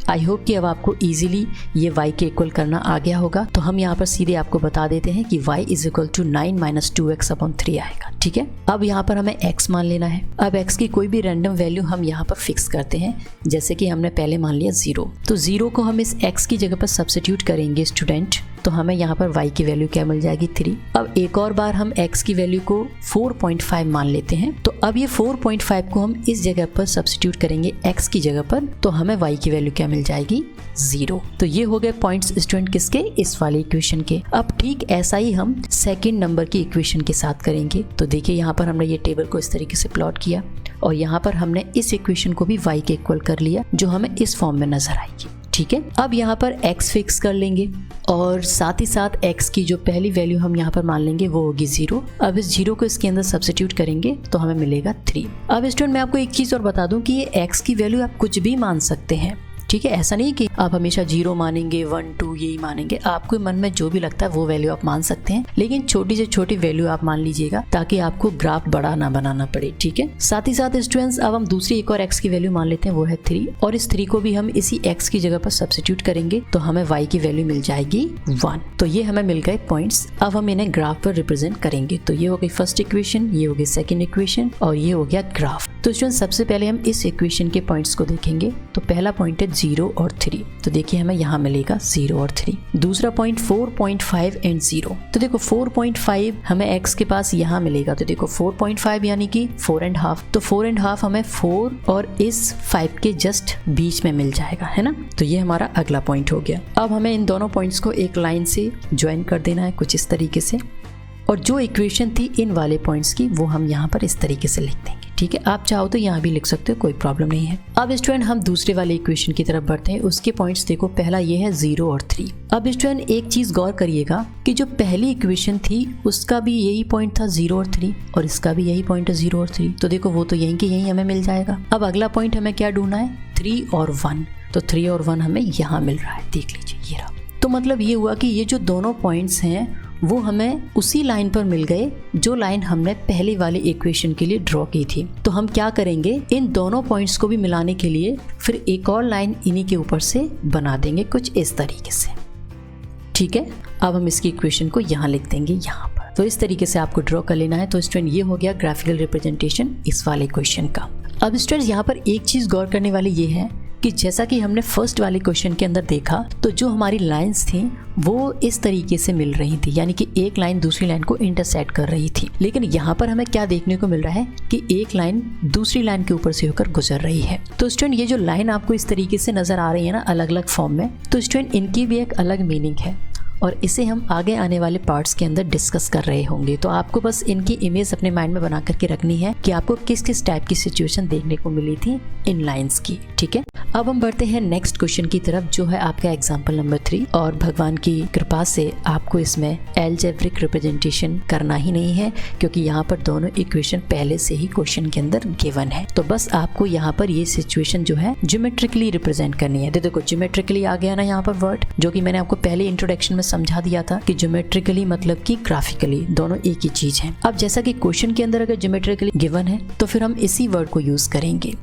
आई होप कि अब आपको इजीली ये y के इक्वल करना आ गया होगा। तो हम यहाँ पर सीधे आपको बता देते हैं कि y = 9 - 2x/3 आएगा। ठीक है, अब यहाँ पर हमें x मान लेना है। अब x की कोई भी रैंडम वैल्यू हम यहाँ पर फिक्स करते हैं, जैसे कि हमने पहले मान लिया 0। तो 0 को हम इस x की जगह पर सब्स्टिट्यूट करेंगे स्टूडेंट, तो हमें यहाँ पर y की वैल्यू क्या मिल जाएगी 3। अब एक और बार हम x की वैल्यू को 4.5 मान लेते हैं। तो अब ये 4.5 को हम इस जगह पर सब्स्टिट्यूट करेंगे x की जगह पर, तो हमें y की वैल्यू क्या मिल जाएगी 0। तो ये हो गए पॉइंट्स स्टूडेंट किसके, इस वाले इक्वेशन के। अब ठीक ऐसा ही हम सेकंड नंबर की इक्वेशन के साथ करेंगे। तो देखिए यहाँ पर हमने ये टेबल को इस तरीके से प्लॉट किया, और यहाँ पर हमने इस इक्वेशन को भी y के इक्वल कर लिया, जो हमें इस फॉर्म में नजर आएगी। ठीक है, अब यहाँ पर x फिक्स कर लेंगे, और साथ ही साथ x की जो पहली वैल्यू हम यहाँ पर मान लेंगे वो होगी 0। अब इस 0 को इसके अंदर सब्स्टिट्यूट करेंगे तो हमें मिलेगा 3। अब स्टूडेंट मैं आपको एक चीज़ और बता दूं कि ये x की वैल्यू आप कुछ भी मान सकते हैं। ठीक है, ऐसा नहीं कि आप हमेशा 0 मानेंगे, 1 2 यही मानेंगे। आपको मन में जो भी लगता है वो वैल्यू आप मान सकते हैं, लेकिन छोटी से छोटी वैल्यू आप मान लीजिएगा ताकि आपको ग्राफ बड़ा ना बनाना पड़े। ठीक है, साथ ही साथ स्टूडेंट्स अब हम दूसरी एक और x की वैल्यू मान लेते हैं, वो है 3, और इस 3 को भी हम इसी x की जगह पर सब्स्टिट्यूट करेंगे तो हमें y की वैल्यू मिल जाएगी 1। तो ये हमें मिल गए पॉइंट्स। अब हम इन्हें ग्राफ पर रिप्रेजेंट करेंगे। तो ये हो गई फर्स्ट इक्वेशन, ये हो गई सेकेंड इक्वेशन, और ये हो गया ग्राफ। तो स्टूडेंट सबसे पहले हम इस इक्वेशन के पॉइंट्स को देखेंगे। तो पहला पॉइंट है 0 और 3, तो देखिए हमें यहाँ मिलेगा 0 और 3। दूसरा पॉइंट 4.5 एंड 0, तो देखो 4.5 हमें x के पास यहाँ मिलेगा। तो देखो 4.5 यानी कि 4.5, तो 4.5 हमें 4 और इस 5 के जस्ट बीच में मिल जाएगा, है ना। तो ये हमारा अगला पॉइंट हो गया। अब हमें इन दोनों पॉइंट्स को एक लाइन से ज्वाइन कर देना है कुछ इस तरीके से, और जो इक्वेशन थी इन वाले पॉइंट्स की वो हम यहाँ पर इस तरीके से लिख देंगे। ठीक है, आप चाहो तो यहाँ भी लिख सकते हो, कोई प्रॉब्लम नहीं है। अब स्टूडेंट हम दूसरे वाले इक्वेशन की तरफ बढ़ते हैं। उसके पॉइंट्स देखो, पहला ये है 0 और 3। अब स्टूडेंट एक चीज गौर करिएगा कि जो पहली इक्वेशन थी उसका भी यही पॉइंट था 0 और 3, और इसका भी यही पॉइंट है 0 और 3। तो देखो वो तो यहीं के यहीं हमें मिल जाएगा। अब अगला पॉइंट हमें क्या ढूंढना है, 3 और 1। तो 3 और 1 हमें यहाँ मिल रहा है, देख लीजिए ये रहा। तो मतलब ये हुआ कि ये जो दोनों पॉइंट्स हैं वो हमें उसी लाइन पर मिल गए जो लाइन हमने पहले वाली इक्वेशन के लिए ड्रॉ की थी। तो हम क्या करेंगे, इन दोनों पॉइंट्स को भी मिलाने के लिए फिर एक और लाइन इन्हीं के ऊपर से बना देंगे कुछ इस तरीके से। ठीक है, अब हम इसकी इक्वेशन को यहाँ लिख देंगे यहाँ पर। तो इस तरीके से आपको ड्रॉ कर लेना है। तो स्टूडेंट ये हो गया ग्राफिकल रिप्रेजेंटेशन इस वाले क्वेश्चन का। अब स्टूडेंट यहाँ पर एक चीज गौर करने वाली ये है कि जैसा कि हमने फर्स्ट वाले क्वेश्चन के अंदर देखा, तो जो हमारी लाइंस थी वो इस तरीके से मिल रही थी, यानी कि एक लाइन दूसरी लाइन को इंटरसेक्ट कर रही थी। लेकिन यहाँ पर हमें क्या देखने को मिल रहा है कि एक लाइन दूसरी लाइन के ऊपर से होकर गुजर रही है। तो स्टूडेंट ये जो लाइन आपको इस तरीके से नजर आ रही है ना अलग अलग फॉर्म में, तो स्टूडेंट इनकी भी एक अलग मीनिंग है, और इसे हम आगे आने वाले पार्ट्स के अंदर डिस्कस कर रहे होंगे। तो आपको बस इनकी इमेज अपने माइंड में बना करके रखनी है कि आपको किस किस टाइप की सिचुएशन देखने को मिली थी इन लाइंस की। ठीक है, अब हम बढ़ते हैं नेक्स्ट क्वेश्चन की तरफ, जो है आपका एग्जाम्पल नंबर 3। और भगवान की कृपा से आपको इसमें एल्जेब्रिक रिप्रेजेंटेशन करना ही नहीं है, क्योंकि यहाँ पर दोनों इक्वेशन पहले से ही क्वेश्चन के अंदर गिवन है। तो बस आपको यहाँ पर ये सिचुएशन जो है ज्योमेट्रिकली रिप्रेजेंट करनी है। देखो ज्योमेट्रिकली आ गया ना यहाँ पर वर्ड, जो कि मैंने आपको पहले इंट्रोडक्शन में समझा दिया था कि ज्योमेट्रिकली मतलब कि ग्राफिकली दोनों एक ही चीज है। अब जैसा कि क्वेश्चन के अंदर अगर ज्योमेट्रिकली गिवन है तो फिर हम इसी वर्ड को यूज करेंगे।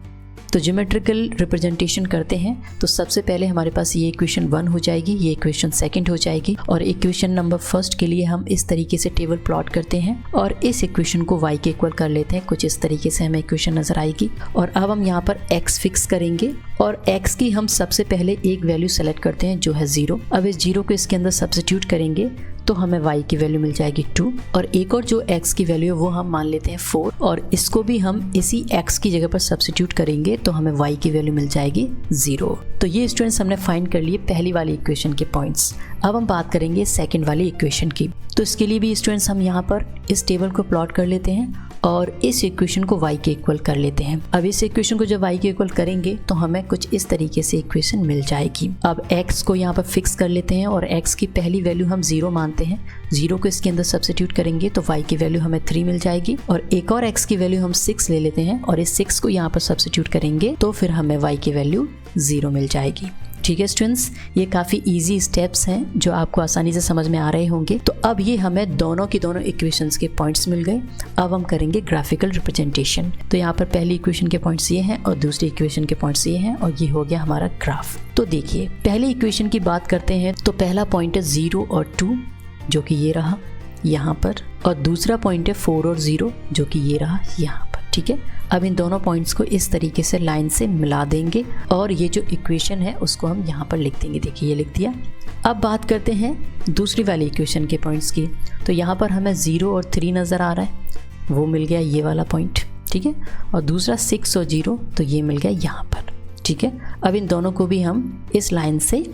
तो ज्योमेट्रिकल रिप्रेजेंटेशन करते हैं तो सबसे पहले हमारे पास ये इक्वेशन 1 हो जाएगी, ये इक्वेशन सेकंड हो जाएगी, और इक्वेशन नंबर फर्स्ट के लिए हम इस तरीके से टेबल प्लॉट करते हैं और इस इक्वेशन को y के इक्वल कर लेते हैं। कुछ इस तरीके से हमें इक्वेशन नजर आएगी। और अब हम यहाँ पर x फिक्स करेंगे और x की हम सबसे पहले एक वैल्यू सेलेक्ट करते हैं जो है 0। अब इस 0 को इसके अंदर सब्स्टिट्यूट करेंगे तो हमें y की वैल्यू मिल जाएगी 2, और एक और जो x की वैल्यू है वो हम मान लेते हैं 4, और इसको भी हम इसी x की जगह पर सब्स्टिट्यूट करेंगे तो हमें y की वैल्यू मिल जाएगी 0। तो ये स्टूडेंट्स हमने फाइंड कर लिए पहली वाली इक्वेशन के पॉइंट्स। अब हम बात करेंगे सेकंड वाली इक्वेशन की। तो इसके लिए भी स्टूडेंट्स हम यहाँ पर इस टेबल को प्लॉट कर लेते हैं और इस इक्वेशन को y के इक्वल कर लेते हैं। अब इस इक्वेशन को जब y के इक्वल करेंगे तो हमें कुछ इस तरीके से इक्वेशन मिल जाएगी। अब x को यहाँ पर फिक्स कर लेते हैं और x की पहली वैल्यू हम 0 मानते हैं। 0 को इसके अंदर सब्स्टिट्यूट करेंगे तो y की वैल्यू हमें 3 मिल जाएगी, और एक और x की वैल्यू हम 6 ले लेते हैं और इस 6 को यहाँ पर सब्स्टिट्यूट करेंगे तो फिर हमें y की वैल्यू 0 मिल जाएगी। ठीक है स्टूडेंट्स, ये काफ़ी इजी स्टेप्स हैं जो आपको आसानी से समझ में आ रहे होंगे। तो अब ये हमें दोनों की दोनों इक्वेशंस के पॉइंट्स मिल गए। अब हम करेंगे ग्राफिकल रिप्रेजेंटेशन। तो यहाँ पर पहली इक्वेशन के पॉइंट्स ये हैं और दूसरी इक्वेशन के पॉइंट्स ये हैं, और ये हो गया हमारा ग्राफ। तो देखिए पहली इक्वेशन की बात करते हैं तो पहला पॉइंट है 0 और 2 जो कि ये रहा यहाँ पर, और दूसरा पॉइंट है 4 और 0 जो कि ये रहा यहाँ पर। ठीक है, अब इन दोनों पॉइंट्स को इस तरीके से लाइन से मिला देंगे और ये जो इक्वेशन है उसको हम यहाँ पर लिख देंगे। देखिए ये लिख दिया। अब बात करते हैं दूसरी वाली इक्वेशन के पॉइंट्स की। तो यहाँ पर हमें 0 और 3 नज़र आ रहा है, वो मिल गया ये वाला पॉइंट। ठीक है, और दूसरा 6 और 0 तो ये मिल गया यहाँ पर। ठीक है, अब इन दोनों को भी हम इस लाइन से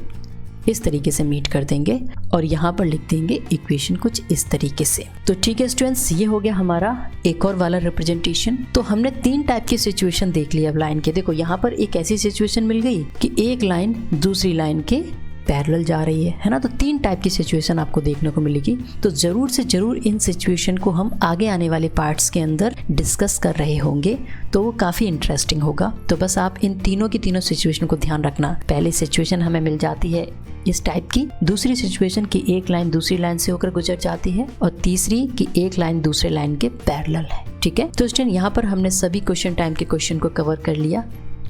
इस तरीके से मीट कर देंगे और यहाँ पर लिख देंगे इक्वेशन कुछ इस तरीके से। तो ठीक है स्टूडेंट्स, ये हो गया हमारा एक और वाला रिप्रेजेंटेशन। तो हमने 3 टाइप की सिचुएशन देख ली अब लाइन के। देखो यहाँ पर एक ऐसी सिचुएशन मिल गई कि एक लाइन दूसरी लाइन के पैरेलल जा रही है ना। तो 3 टाइप की सिचुएशन आपको देखने को मिलेगी। तो जरूर से जरूर इन सिचुएशन को हम आगे आने वाले पार्ट्स के अंदर डिस्कस कर रहे होंगे, तो वो काफ़ी इंटरेस्टिंग होगा। तो बस आप इन तीनों की तीनों सिचुएशन को ध्यान रखना। पहली सिचुएशन हमें मिल जाती है इस टाइप की, दूसरी सिचुएशन की एक लाइन दूसरी लाइन से होकर गुजर जाती है, और तीसरी की एक लाइन दूसरे लाइन के पैरेलल है। ठीक है, तो स्टूडेंट यहाँ पर हमने सभी क्वेश्चन टाइम के क्वेश्चन को कवर कर लिया।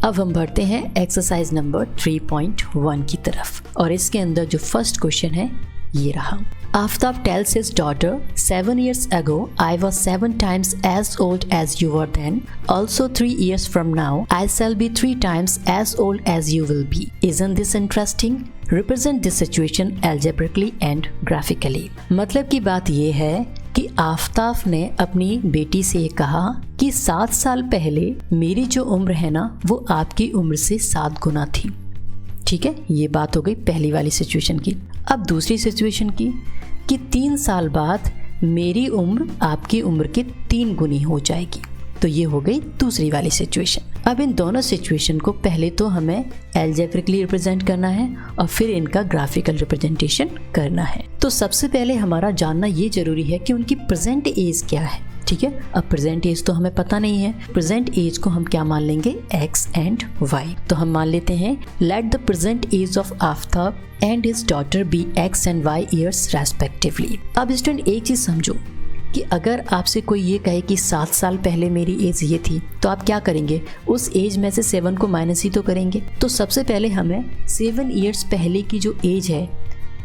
अब हम बढ़ते हैं एक्सरसाइज नंबर 3.1 की तरफ, और इसके अंदर जो फर्स्ट क्वेश्चन है ये रहा। Aftab tells his daughter, 7 years ago, I was 7 times as old as you were then. Also 3 years from now, I shall be 3 times as old as you will be. Isn't this interesting? Represent this situation algebraically and graphically. मतलब की बात ये है कि आफ्ताब ने अपनी बेटी से कहा कि 7 साल पहले मेरी जो उम्र है ना वो आपकी उम्र से 7 गुना थी। ठीक है, ये बात हो गई पहली वाली सिचुएशन की। अब दूसरी सिचुएशन की कि 3 साल बाद मेरी उम्र आपकी उम्र के 3 गुनी हो जाएगी। तो ये हो गई दूसरी वाली सिचुएशन। अब इन दोनों सिचुएशन को पहले तो हमें एल्जेब्रिकली रिप्रेजेंट करना है और फिर इनका ग्राफिकल रिप्रेजेंटेशन करना है। तो सबसे पहले हमारा जानना ये जरूरी है कि उनकी प्रेजेंट एज क्या है। ठीक है, अब प्रेजेंट एज तो हमें पता नहीं है। प्रेजेंट एज को हम क्या मान लेंगे, x एंड y। तो हम मान लेते हैं let the present age of Aftab and his daughter be x and y years respectively. अब स्टूडेंट एक चीज समझो कि अगर आपसे कोई ये कहे कि 7 साल पहले मेरी एज ये थी, तो आप क्या करेंगे, उस एज में से 7 को माइनस ही तो करेंगे। तो सबसे पहले हमें 7 ईयर्स पहले की जो एज है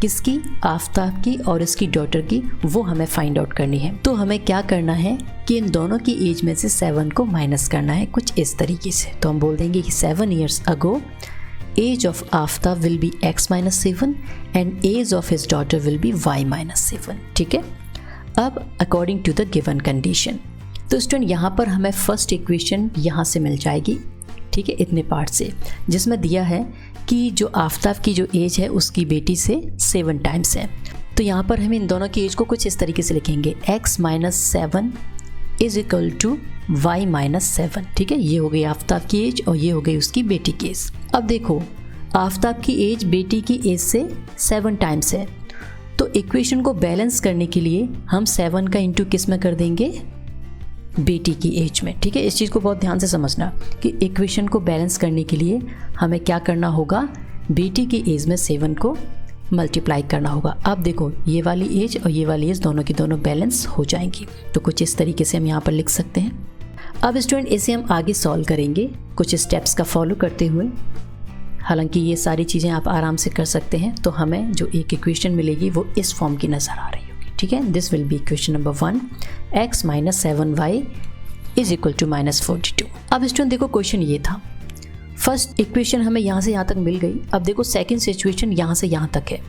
किसकी, आफ्ताब की और इसकी डॉटर की, वो हमें फाइंड आउट करनी है। तो हमें क्या करना है कि इन दोनों की एज में से 7 को माइनस करना है कुछ इस तरीके से। तो हम बोल देंगे कि 7 years ago age of Aftab will be x - 7 and age of his daughter will be y - 7। ठीक है, अब according to the given condition, तो स्टूडेंट यहाँ पर हमें फर्स्ट इक्वेशन यहाँ से मिल जाएगी। ठीक है, इतने पार्ट से, जिसमें दिया है कि जो आफ्ताब की जो एज है उसकी बेटी से 7 टाइम्स है। तो यहाँ पर हम इन दोनों की एज को कुछ इस तरीके से लिखेंगे, x - 7 is equal to y minus 7। ठीक है, ये हो गई आफ्ताब की एज और ये हो गई उसकी बेटी की एज। अब देखो आफ्ताब की एज बेटी की एज से 7 टाइम्स है, तो इक्वेशन को बैलेंस करने के लिए हम 7 का इंटू किस में कर देंगे, बेटी की एज में। ठीक है, इस चीज़ को बहुत ध्यान से समझना कि इक्वेशन को बैलेंस करने के लिए हमें क्या करना होगा, बेटी की एज में 7 को मल्टीप्लाई करना होगा। अब देखो ये वाली एज और ये वाली एज दोनों की दोनों बैलेंस हो जाएंगी, तो कुछ इस तरीके से हम यहाँ पर लिख सकते हैं। अब स्टूडेंट इसे हम आगे सॉल्व करेंगे कुछ स्टेप्स का फॉलो करते हुए। हालांकि ये सारी चीज़ें आप आराम से कर सकते हैं, तो हमें जो एक इक्वेशन मिलेगी वो इस फॉर्म की नज़र आ रही होगी। ठीक है, this will be equation number 1, x minus 7y is equal to minus 42। अब स्टूडेंट देखो क्वेश्चन ये था, फर्स्ट इक्वेशन हमें यहाँ से यहाँ तक मिल गई। अब देखो सेकंड सिचुएशन यहाँ से यहाँ तक है।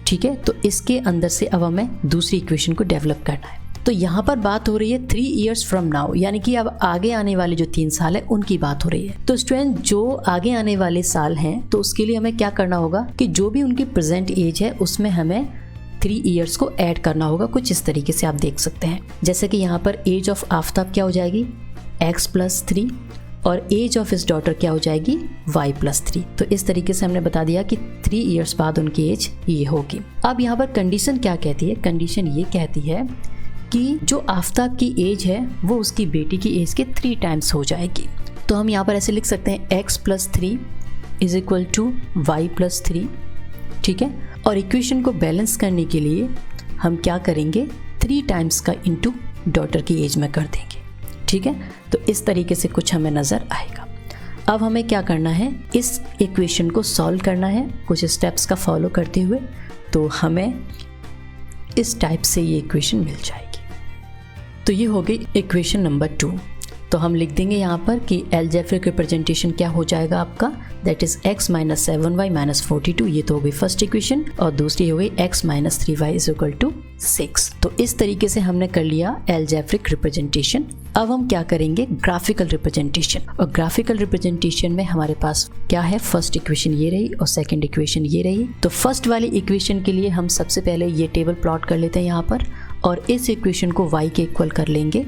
ठीक है, तो इसके अंदर से अब हमें दूसरी इक्वेशन को डेवलप करना है। तो यहाँ पर बात हो रही है 3 years फ्रॉम नाउ, यानी कि अब आगे आने वाले जो 3 साल है उनकी बात हो रही है। तो स्टूडेंट जो आगे आने वाले साल हैं तो उसके लिए हमें क्या करना होगा कि जो भी उनकी प्रेजेंट एज है उसमें हमें 3 years को ऐड करना होगा। कुछ इस तरीके से आप देख सकते हैं, जैसे कि यहाँ पर एज ऑफ आफ्ताब क्या हो जाएगी, x प्लस 3 और एज ऑफ इस डॉटर क्या हो जाएगी, y प्लस 3। तो इस तरीके से हमने बता दिया कि 3 years बाद उनकी एज ये होगी। अब यहाँ पर कंडीशन क्या कहती है, कंडीशन ये कहती है कि जो आफ्ताब की एज है वो उसकी बेटी की एज के 3 टाइम्स हो जाएगी। तो हम यहाँ पर ऐसे लिख सकते हैं x plus 3 is equal to y plus 3। ठीक है, और इक्वेशन को बैलेंस करने के लिए हम क्या करेंगे, 3 टाइम्स का इंटू डॉटर की एज में कर देंगे। ठीक है, तो इस तरीके से कुछ हमें नज़र आएगा। अब हमें क्या करना है, इस इक्वेशन को सॉल्व करना है कुछ स्टेप्स का फॉलो करते हुए। तो हमें इस टाइप से ये इक्वेशन मिल जाएगी। तो ये हो गई इक्वेशन नंबर 2। तो हम लिख देंगे यहाँ पर कि एलजेब्रिक रिप्रेजेंटेशन क्या हो जाएगा आपका, that is x minus 7y minus 42। ये तो हो गई फर्स्ट इक्वेशन, और दूसरी हो गई x minus 3y is equal to 6। तो इस तरीके से हमने कर लिया एलजेब्रिक रिप्रेजेंटेशन। अब हम क्या करेंगे, ग्राफिकल रिप्रेजेंटेशन। और ग्राफिकल रिप्रेजेंटेशन में हमारे पास क्या है, फर्स्ट इक्वेशन ये रही और सेकंड इक्वेशन ये रही। तो फर्स्ट वाली इक्वेशन के लिए हम सबसे पहले ये टेबल प्लॉट कर लेते हैं यहाँ पर, और इस इक्वेशन को y के इक्वल कर लेंगे।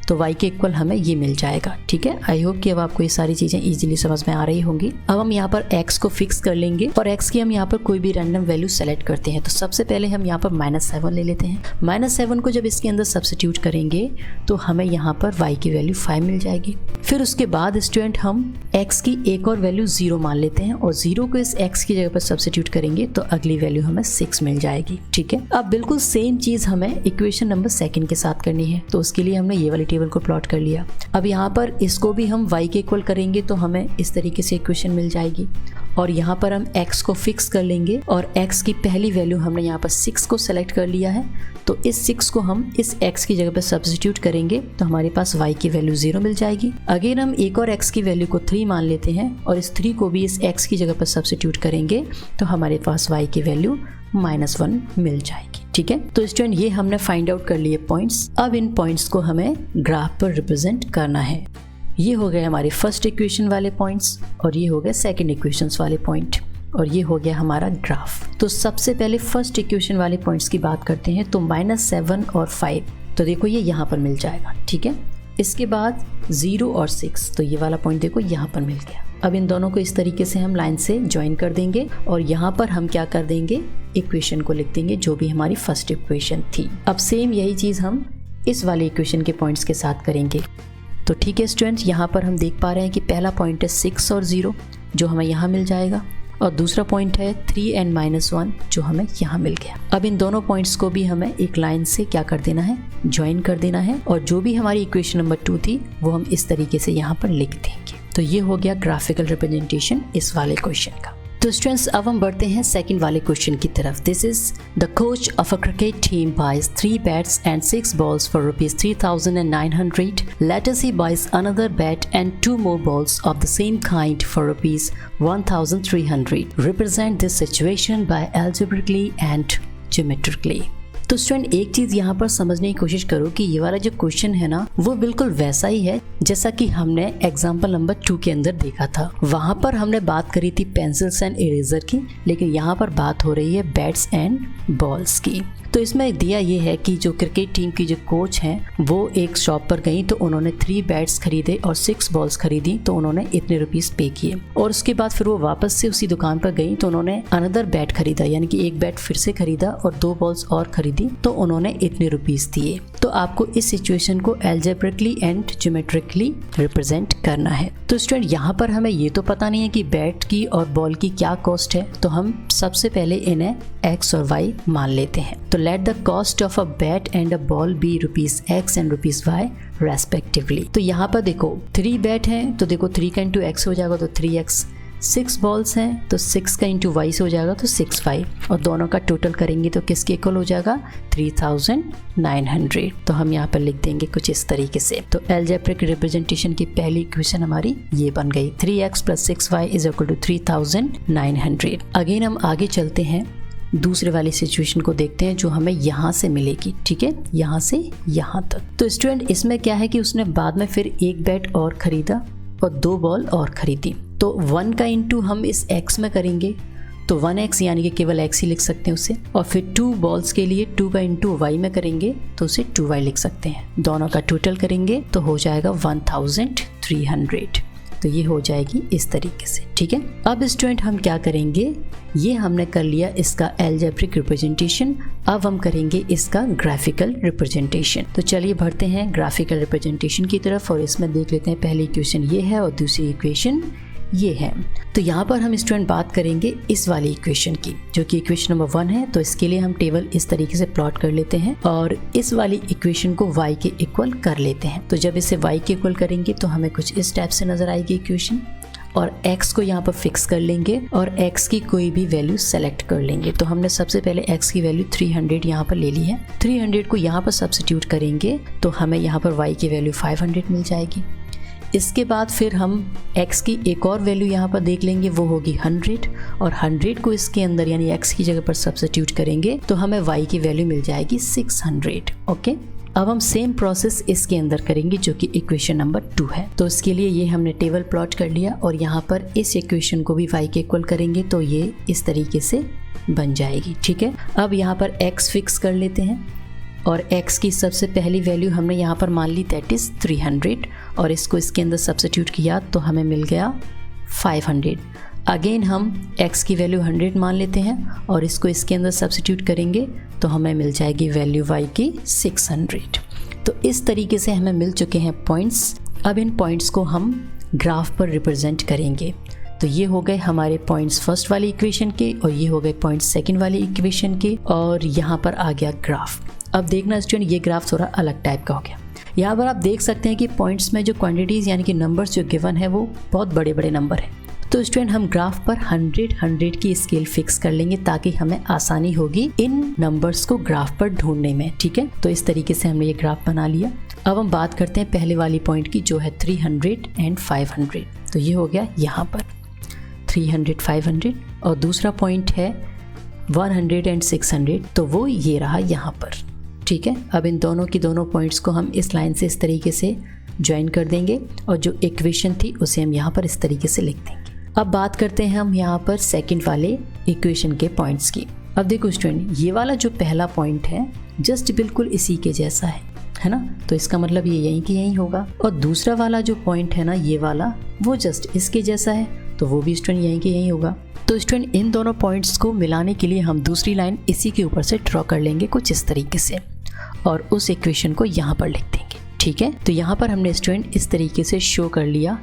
तो y के इक्वल हमें ये मिल जाएगा। ठीक है, आई होप कि अब आपको ये सारी चीज़ें इजीली समझ में आ रही होंगी। अब हम यहाँ पर x को फिक्स कर लेंगे और x की हम यहाँ पर कोई भी रैंडम वैल्यू सेलेक्ट करते हैं। तो सबसे पहले हम यहाँ पर -7 ले लेते हैं। -7 को जब इसके अंदर सब्स्टिट्यूट करेंगे तो हमें यहाँ पर y की वैल्यू 5 मिल जाएगी। फिर उसके बाद स्टूडेंट हम x की एक और वैल्यू 0 मान लेते हैं और 0 को इस x की जगह पर सब्स्टिट्यूट करेंगे तो अगली वैल्यू हमें 6 मिल जाएगी। ठीक है, अब बिल्कुल सेम चीज़ हमें इक्वेशन नंबर 2 के साथ करनी है। तो उसके लिए हमने ये वाली टेबल को प्लॉट कर लिया। अब यहाँ पर इसको भी हम y के इक्वल करेंगे तो हमें इस तरीके से इक्वेशन मिल जाएगी, और यहाँ पर हम x को फिक्स कर लेंगे और x की पहली वैल्यू हमने यहाँ पर 6 को सेलेक्ट कर लिया है। तो इस 6 को हम इस x की जगह पर सब्स्टिट्यूट करेंगे तो हमारे पास y की वैल्यू 0 मिल जाएगी। अगेन हम एक और x की वैल्यू को 3 मान लेते हैं और इस 3 को भी इस x की जगह पर सब्स्टिट्यूट करेंगे तो हमारे पास y की वैल्यू -1 मिल जाएगी। ठीक है, तो स्टूडेंट ये हमने फाइंड आउट कर लिए पॉइंट्स। अब इन पॉइंट्स को हमें ग्राफ पर रिप्रेजेंट करना है। ये हो गए हमारे फर्स्ट इक्वेशन वाले पॉइंट्स और ये हो गए सेकंड इक्वेशंस वाले पॉइंट और ये हो गया हमारा ग्राफ। तो सबसे पहले फर्स्ट इक्वेशन वाले पॉइंट्स की बात करते हैं। तो -7 और 5, तो देखो ये यहाँ पर मिल जाएगा। ठीक है, इसके बाद 0 और 6, तो ये वाला पॉइंट देखो यहाँ पर मिल गया। अब इन दोनों को इस तरीके से हम लाइन से ज्वाइन कर देंगे और यहाँ पर हम क्या कर देंगे, इक्वेशन को लिख देंगे जो भी हमारी फर्स्ट इक्वेशन थी। अब सेम यही चीज़ हम इस वाले इक्वेशन के पॉइंट्स के साथ करेंगे। तो ठीक है स्टूडेंट्स, यहाँ पर हम देख पा रहे हैं कि पहला पॉइंट है 6 और 0 जो हमें यहाँ मिल जाएगा, और दूसरा पॉइंट है 3 and -1 जो हमें यहाँ मिल गया। अब इन दोनों पॉइंट्स को भी हमें एक लाइन से क्या कर देना है, ज्वाइन कर देना है, और जो भी हमारी इक्वेशन नंबर 2 थी वो हम इस तरीके से यहाँ पर लिख देंगे। तो ये हो गया ग्राफिकल रिप्रेजेंटेशन इस वाले क्वेश्चन का। तो स्टूडेंट्स अब हम बढ़ते हैं सेकंड वाले क्वेश्चन की तरफ। This is the coach of a cricket team buys 3 bats and 6 balls for ₹3,900. Later he buys another bat and 2 more balls of the same kind for ₹1,300. Represent this situation by algebraically and geometrically. तो student एक चीज़ यहाँ पर समझने की कोशिश करो कि ये वाला जो क्वेश्चन है ना वो बिल्कुल वैसा ही है जैसा कि हमने एग्जाम्पल नंबर 2 के अंदर देखा था। वहाँ पर हमने बात करी थी पेंसिल्स एंड इरेजर की, लेकिन यहाँ पर बात हो रही है बैट्स एंड बॉल्स की। तो इसमें दिया ये है कि जो क्रिकेट टीम की जो कोच हैं वो एक शॉप पर गई तो उन्होंने 3 बैट्स खरीदे और 6 बॉल्स खरीदी तो उन्होंने इतने रुपीस पे किए, और उसके बाद फिर वो वापस से उसी दुकान पर गई तो उन्होंने अनदर बैट खरीदा, यानी कि एक बैट फिर से खरीदा और 2 बॉल्स और खरीदी तो उन्होंने इतने रुपीस दिए। तो आपको इस सिचुएशन को एल्जेब्रिकली एंड ज्योमेट्रिकली रिप्रेजेंट करना है। तो स्टूडेंट यहाँ पर हमें ये तो पता नहीं है कि बैट की और बॉल की क्या कॉस्ट है, तो हम सबसे पहले इन्हें x और y मान लेते हैं। तो let the cost of a bat and a ball be ₹X and ₹Y respectively. तो यहाँ पर देखो 3 बैट हैं तो देखो 3 का इंटू x हो जाएगा तो 3x, 6 बॉल्स हैं तो 6 का इंटू y से हो जाएगा तो 6y, और दोनों का टोटल करेंगे तो किसके इक्वल हो जाएगा 3900। तो हम यहाँ पर लिख देंगे कुछ इस तरीके से। तो एल्जेब्रिक रिप्रेजेंटेशन की पहली इक्वेशन हमारी ये बन गई, 3x + 6y = 3900। अगेन हम आगे चलते हैं, दूसरे वाली सिचुएशन को देखते हैं जो हमें यहाँ से मिलेगी, ठीक है, यहाँ से यहाँ तक। तो स्टूडेंट इसमें क्या है कि उसने बाद में फिर एक बैट और खरीदा और 2 बॉल और खरीदी, तो 1 का इंटू हम इस x में करेंगे तो 1x यानी कि केवल x ही लिख सकते हैं उसे, और फिर 2 बॉल्स के लिए 2 का इंटू y में करेंगे तो उसे 2y लिख सकते हैं। दोनों का टोटल करेंगे तो हो जाएगा 1300। तो ये हो जाएगी इस तरीके से, ठीक है। अब स्टूडेंट हम क्या करेंगे, ये हमने कर लिया इसका एल्जेब्रिक रिप्रेजेंटेशन, अब हम करेंगे इसका ग्राफिकल रिप्रेजेंटेशन। तो चलिए बढ़ते हैं ग्राफिकल रिप्रेजेंटेशन की तरफ, और इसमें देख लेते हैं पहली इक्वेशन ये है और दूसरी इक्वेशन ये है। तो यहाँ पर हम स्टूडेंट बात करेंगे इस वाली इक्वेशन की जो कि इक्वेशन नंबर 1 है। तो इसके लिए हम टेबल इस तरीके से प्लॉट कर लेते हैं और इस वाली इक्वेशन को y के इक्वल कर लेते हैं। तो जब इसे y के इक्वल करेंगे तो हमें कुछ इस टाइप से नजर आएगी इक्वेशन, और x को यहाँ पर फिक्स कर लेंगे और x की कोई भी वैल्यू सेलेक्ट कर लेंगे। तो हमने सबसे पहले x की वैल्यू 300 यहाँ पर ले ली है, 300 को यहाँ पर सब्स्टिट्यूट करेंगे तो हमें यहाँ पर y की वैल्यू 500 मिल जाएगी। इसके बाद फिर हम x की एक और वैल्यू यहाँ पर देख लेंगे, वो होगी 100, और 100 को इसके अंदर यानी x की जगह पर सब्स्टिट्यूट करेंगे तो हमें y की वैल्यू मिल जाएगी 600। ओके, अब हम सेम प्रोसेस इसके अंदर करेंगे जो कि इक्वेशन नंबर 2 है। तो इसके लिए ये हमने टेबल प्लॉट कर लिया और यहाँ पर इस इक्वेशन को भी y के इक्वल करेंगे तो ये इस तरीके से बन जाएगी, ठीक है। अब यहाँ पर x फिक्स कर लेते हैं और x की सबसे पहली वैल्यू हमने यहाँ पर मान ली, दैट इज़ 300, और इसको इसके अंदर सब्स्टिट्यूट किया तो हमें मिल गया 500। अगेन हम x की वैल्यू 100 मान लेते हैं और इसको इसके अंदर सब्स्टिट्यूट करेंगे तो हमें मिल जाएगी वैल्यू y की 600। तो इस तरीके से हमें मिल चुके हैं पॉइंट्स। अब इन पॉइंट्स को हम ग्राफ पर रिप्रेजेंट करेंगे। तो ये हो गए हमारे पॉइंट्स फर्स्ट वाली इक्वेशन के और ये हो गए पॉइंट्स सेकंड वाली इक्वेशन के, और यहाँ पर आ गया ग्राफ। अब देखना स्टूडेंट, ये ग्राफ थोड़ा अलग टाइप का हो गया। यहाँ पर आप देख सकते हैं कि पॉइंट्स में जो क्वांटिटीज़ यानी कि नंबर्स जो गिवन है वो बहुत बड़े बड़े नंबर है। तो स्टूडेंट हम ग्राफ पर 100 की स्केल फिक्स कर लेंगे ताकि हमें आसानी होगी इन नंबर्स को ग्राफ पर ढूंढने में, ठीक है। तो इस तरीके से हमने ये ग्राफ बना लिया। अब हम बात करते हैं पहले वाली पॉइंट की जो है 300 एंड 500। तो ये हो गया यहाँ पर 300 500, और दूसरा पॉइंट है 100 एंड 600, तो वो ये रहा यहाँ पर, ठीक है। अब इन दोनों की दोनों पॉइंट्स को हम इस लाइन से इस तरीके से ज्वाइन कर देंगे और जो इक्वेशन थी उसे हम यहाँ पर इस तरीके से लिख देंगे। अब बात करते हैं हम यहाँ पर सेकंड वाले इक्वेशन के पॉइंट्स की। अब देखो स्टूडेंट, ये वाला जो पहला पॉइंट है जस्ट बिल्कुल इसी के जैसा है ना, तो इसका मतलब ये यहीं की यहीं होगा, और दूसरा वाला जो पॉइंट है ना ये वाला, वो जस्ट इसके जैसा है तो वो भी स्टूडेंट यहीं के यहीं होगा। तो स्टूडेंट इन दोनों पॉइंट्स को मिलाने के लिए हम दूसरी लाइन इसी के ऊपर से ड्रॉ कर लेंगे कुछ इस तरीके से, और उस इक्वेशन को यहाँ पर लिख देंगे, ठीक है। तो यहाँ पर हमने स्टूडेंट इस तरीके से शो कर लिया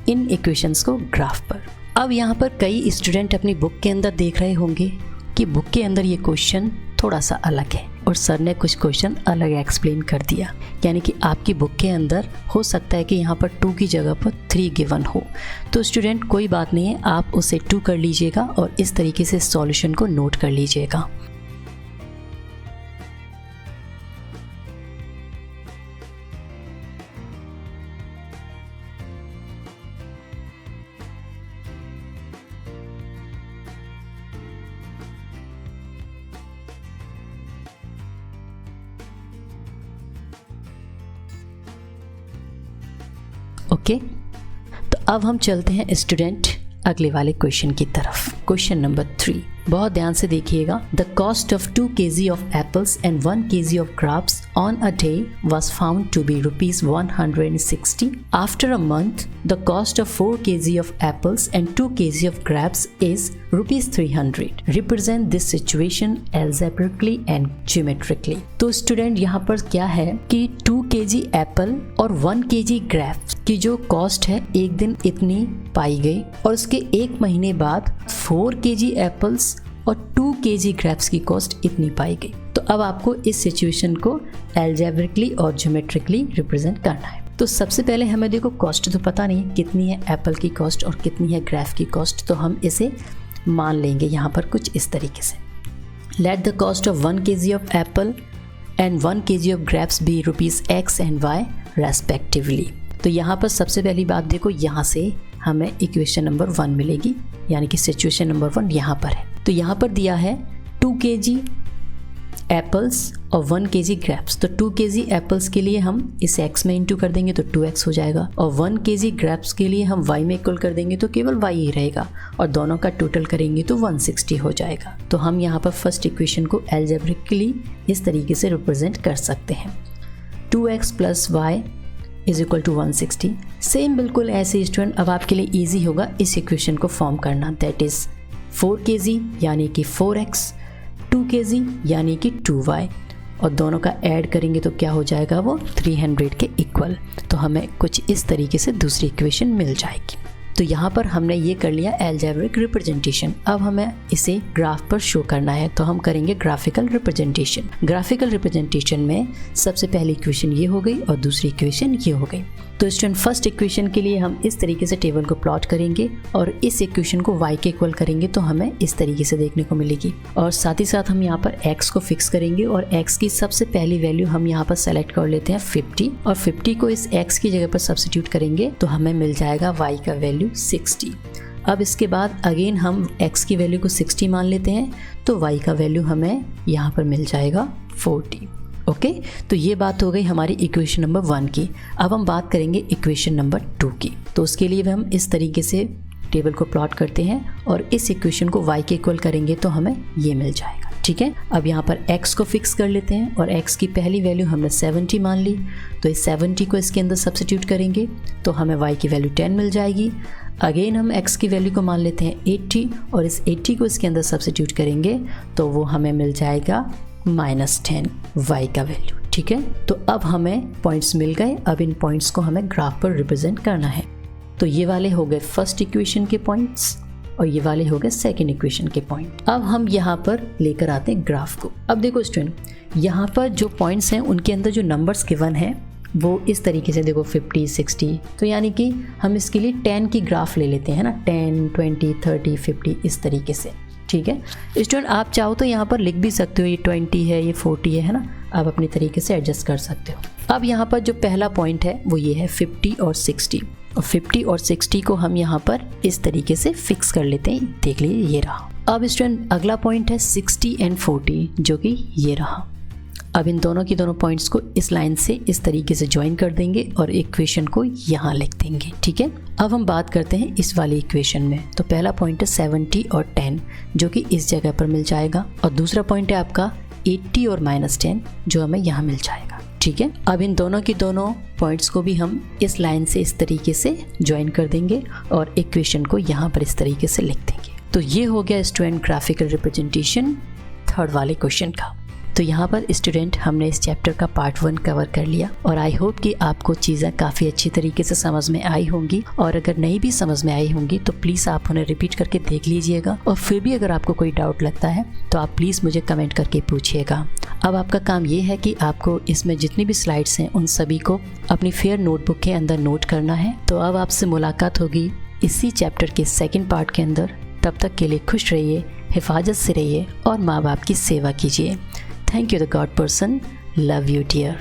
इन इक्वेशंस को ग्राफ पर। अब यहाँ पर कई स्टूडेंट अपनी बुक के अंदर देख रहे होंगे कि बुक के अंदर ये क्वेश्चन थोड़ा सा अलग है और सर ने कुछ क्वेश्चन अलग एक्सप्लेन कर दिया, यानी कि आपकी बुक के अंदर हो सकता है कि यहाँ पर 2 की जगह पर 3 गिवन हो। तो स्टूडेंट कोई बात नहीं है, आप उसे 2 कर लीजिएगा और इस तरीके से सॉल्यूशन को नोट कर लीजिएगा। ओके, तो अब हम चलते हैं स्टूडेंट अगले वाले क्वेश्चन की तरफ। Question number 3। बहुत ध्यान से देखिएगा। The cost of 2 kg of apples and 1 kg of grapes on a day was found to be rupees 160. After a month, the cost of 4 kg of apples and 2 kg of grapes is rupees 300. Represent this situation algebraically and geometrically. तो student यहाँ पर क्या है कि 2 kg Apple और 1 kg grapes की जो cost है एक दिन इतनी पाई गई और उसके एक महीने बाद 4 kg एप्पल्स और 2 kg ग्रेप्स की कॉस्ट इतनी पाई गई। तो अब आपको इस सिचुएशन को एल्जेब्रिकली और ज्योमेट्रिकली रिप्रेजेंट करना है। तो सबसे पहले हमें देखो कॉस्ट तो पता नहीं कितनी है एप्पल की कॉस्ट और कितनी है ग्रेप की कॉस्ट, तो हम इसे मान लेंगे यहाँ पर कुछ इस तरीके से। Late the cost of 1 kg of Apple and 1 kg of grapes B rupees x and y respectively. तो यहाँ पर सबसे पहली बात देखो, यहाँ से हमें इक्वेशन नंबर 1 मिलेगी, यानी कि सिचुएशन नंबर 1 यहाँ पर है। तो यहाँ पर दिया है 2 kg एप्पल्स और 1 kg ग्रेप्स। तो 2 kg एप्पल्स के लिए हम इस x में इंटू कर देंगे तो 2x हो जाएगा, और 1 kg ग्रेप्स के लिए हम y में इक्वल कर देंगे तो केवल y ही रहेगा, और दोनों का टोटल करेंगे तो 160 हो जाएगा। तो हम यहाँ पर फर्स्ट इक्वेशन को एल्जेब्रिकली इस तरीके से रिप्रेजेंट कर सकते हैं, 2x plus y is equal to 160। Same बिल्कुल ऐसे स्टूडेंट अब आपके लिए ईजी होगा इस इक्वेशन को फॉर्म करना, दैट इज 4 kg यानी कि 4x, 2 kg यानी कि 2y, और दोनों का ऐड करेंगे तो क्या हो जाएगा वो 300 के इक्वल। तो हमें कुछ इस तरीके से दूसरी इक्वेशन मिल जाएगी। तो यहाँ पर हमने ये कर लिया एल्जेब्रिक रिप्रेजेंटेशन। अब हमें इसे ग्राफ पर शो करना है, तो हम करेंगे ग्राफिकल रिप्रेजेंटेशन। ग्राफिकल रिप्रेजेंटेशन में सबसे पहली इक्वेशन ये हो गई और दूसरी इक्वेशन ये हो गई। तो स्टूडेंट फर्स्ट इक्वेशन के लिए हम इस तरीके से टेबल को प्लॉट करेंगे और इस इक्वेशन को y के इक्वल करेंगे तो हमें इस तरीके से देखने को मिलेगी, और साथ ही साथ हम यहाँ पर x को फिक्स करेंगे और x की सबसे पहली वैल्यू हम यहाँ पर सेलेक्ट कर लेते हैं 50, और 50 को इस x की जगह पर सब्स्टिट्यूट करेंगे तो हमें मिल जाएगा y का वैल्यू 60। अब इसके बाद अगेन हम x की वैल्यू को 60 मान लेते हैं तो y का वैल्यू हमें यहाँ पर मिल जाएगा 40। ओके, तो ये बात हो गई हमारी इक्वेशन नंबर 1 की। अब हम बात करेंगे इक्वेशन नंबर 2 की। तो उसके लिए हम इस तरीके से टेबल को प्लॉट करते हैं और इस इक्वेशन को y के इक्वल करेंगे तो हमें ये मिल जाएगा। ठीक है, अब यहाँ पर x को फिक्स कर लेते हैं और x की पहली वैल्यू हमने 70 मान ली, तो इस 70 को इसके अंदर सब्स्टिट्यूट करेंगे तो हमें y की वैल्यू 10 मिल जाएगी। अगेन हम x की वैल्यू को मान लेते हैं 80 और इस 80 को इसके अंदर सब्स्टिट्यूट करेंगे तो वो हमें मिल जाएगा -10 y का वैल्यू। ठीक है, तो अब हमें पॉइंट्स मिल गए। अब इन पॉइंट्स को हमें ग्राफ पर रिप्रेजेंट करना है। तो ये वाले हो गए फर्स्ट इक्वेशन के पॉइंट्स और ये वाले हो गए सेकेंड इक्वेशन के पॉइंट। अब हम यहाँ पर लेकर आते हैं ग्राफ को। अब देखो स्टूडेंट, यहाँ पर जो पॉइंट्स हैं उनके अंदर जो नंबर्स गिवन हैं वो इस तरीके से देखो 50, 60, तो यानी कि हम इसके लिए 10 की ग्राफ ले लेते हैं ना, 10, 20, 30, 50 इस तरीके से। ठीक है स्टूडेंट, आप चाहो तो यहाँ पर लिख भी सकते हो ये 20 है, ये 40 है ना, आप अपनी तरीके से एडजस्ट कर सकते हो। अब यहाँ पर जो पहला पॉइंट है वो ये है 50 और 60, और 50 और 60 को हम यहाँ पर इस तरीके से फिक्स कर लेते हैं। देख लीजिए ये रहा। अब स्टूडेंट अगला पॉइंट है 60 एंड 40 जो कि ये रहा। अब इन दोनों की दोनों पॉइंट्स को इस लाइन से इस तरीके से ज्वाइन कर देंगे और इक्वेशन को यहाँ लिख देंगे। ठीक है, अब हम बात करते हैं इस वाली इक्वेशन में। तो पहला पॉइंट है 70 और 10 जो कि इस जगह पर मिल जाएगा, और दूसरा पॉइंट है आपका 80 और -10 जो हमें यहाँ मिल जाएगा। ठीक है, अब इन दोनों की दोनों पॉइंट्स को भी हम इस लाइन से इस तरीके से ज्वाइन कर देंगे और इक्वेशन को यहाँ पर इस तरीके से लिख देंगे। तो ये हो गया स्टूडेंट ग्राफिकल रिप्रेजेंटेशन थर्ड वाले क्वेश्चन का। तो यहाँ पर स्टूडेंट हमने इस चैप्टर का पार्ट 1 कवर कर लिया, और आई होप कि आपको चीज़ें काफ़ी अच्छी तरीके से समझ में आई होंगी, और अगर नहीं भी समझ में आई होंगी तो प्लीज़ आप उन्हें रिपीट करके देख लीजिएगा, और फिर भी अगर आपको कोई डाउट लगता है तो आप प्लीज़ मुझे कमेंट करके पूछिएगा। अब आपका काम ये है कि आपको इसमें जितनी भी स्लाइड्स हैं उन सभी को अपनी फेयर नोटबुक के अंदर नोट करना है। तो अब आपसे मुलाकात होगी इसी चैप्टर के सेकेंड पार्ट के अंदर। तब तक के लिए खुश रहिए, हिफाजत से रहिए और माँ बाप की सेवा कीजिए। Thank you, the God person. Love you, dear.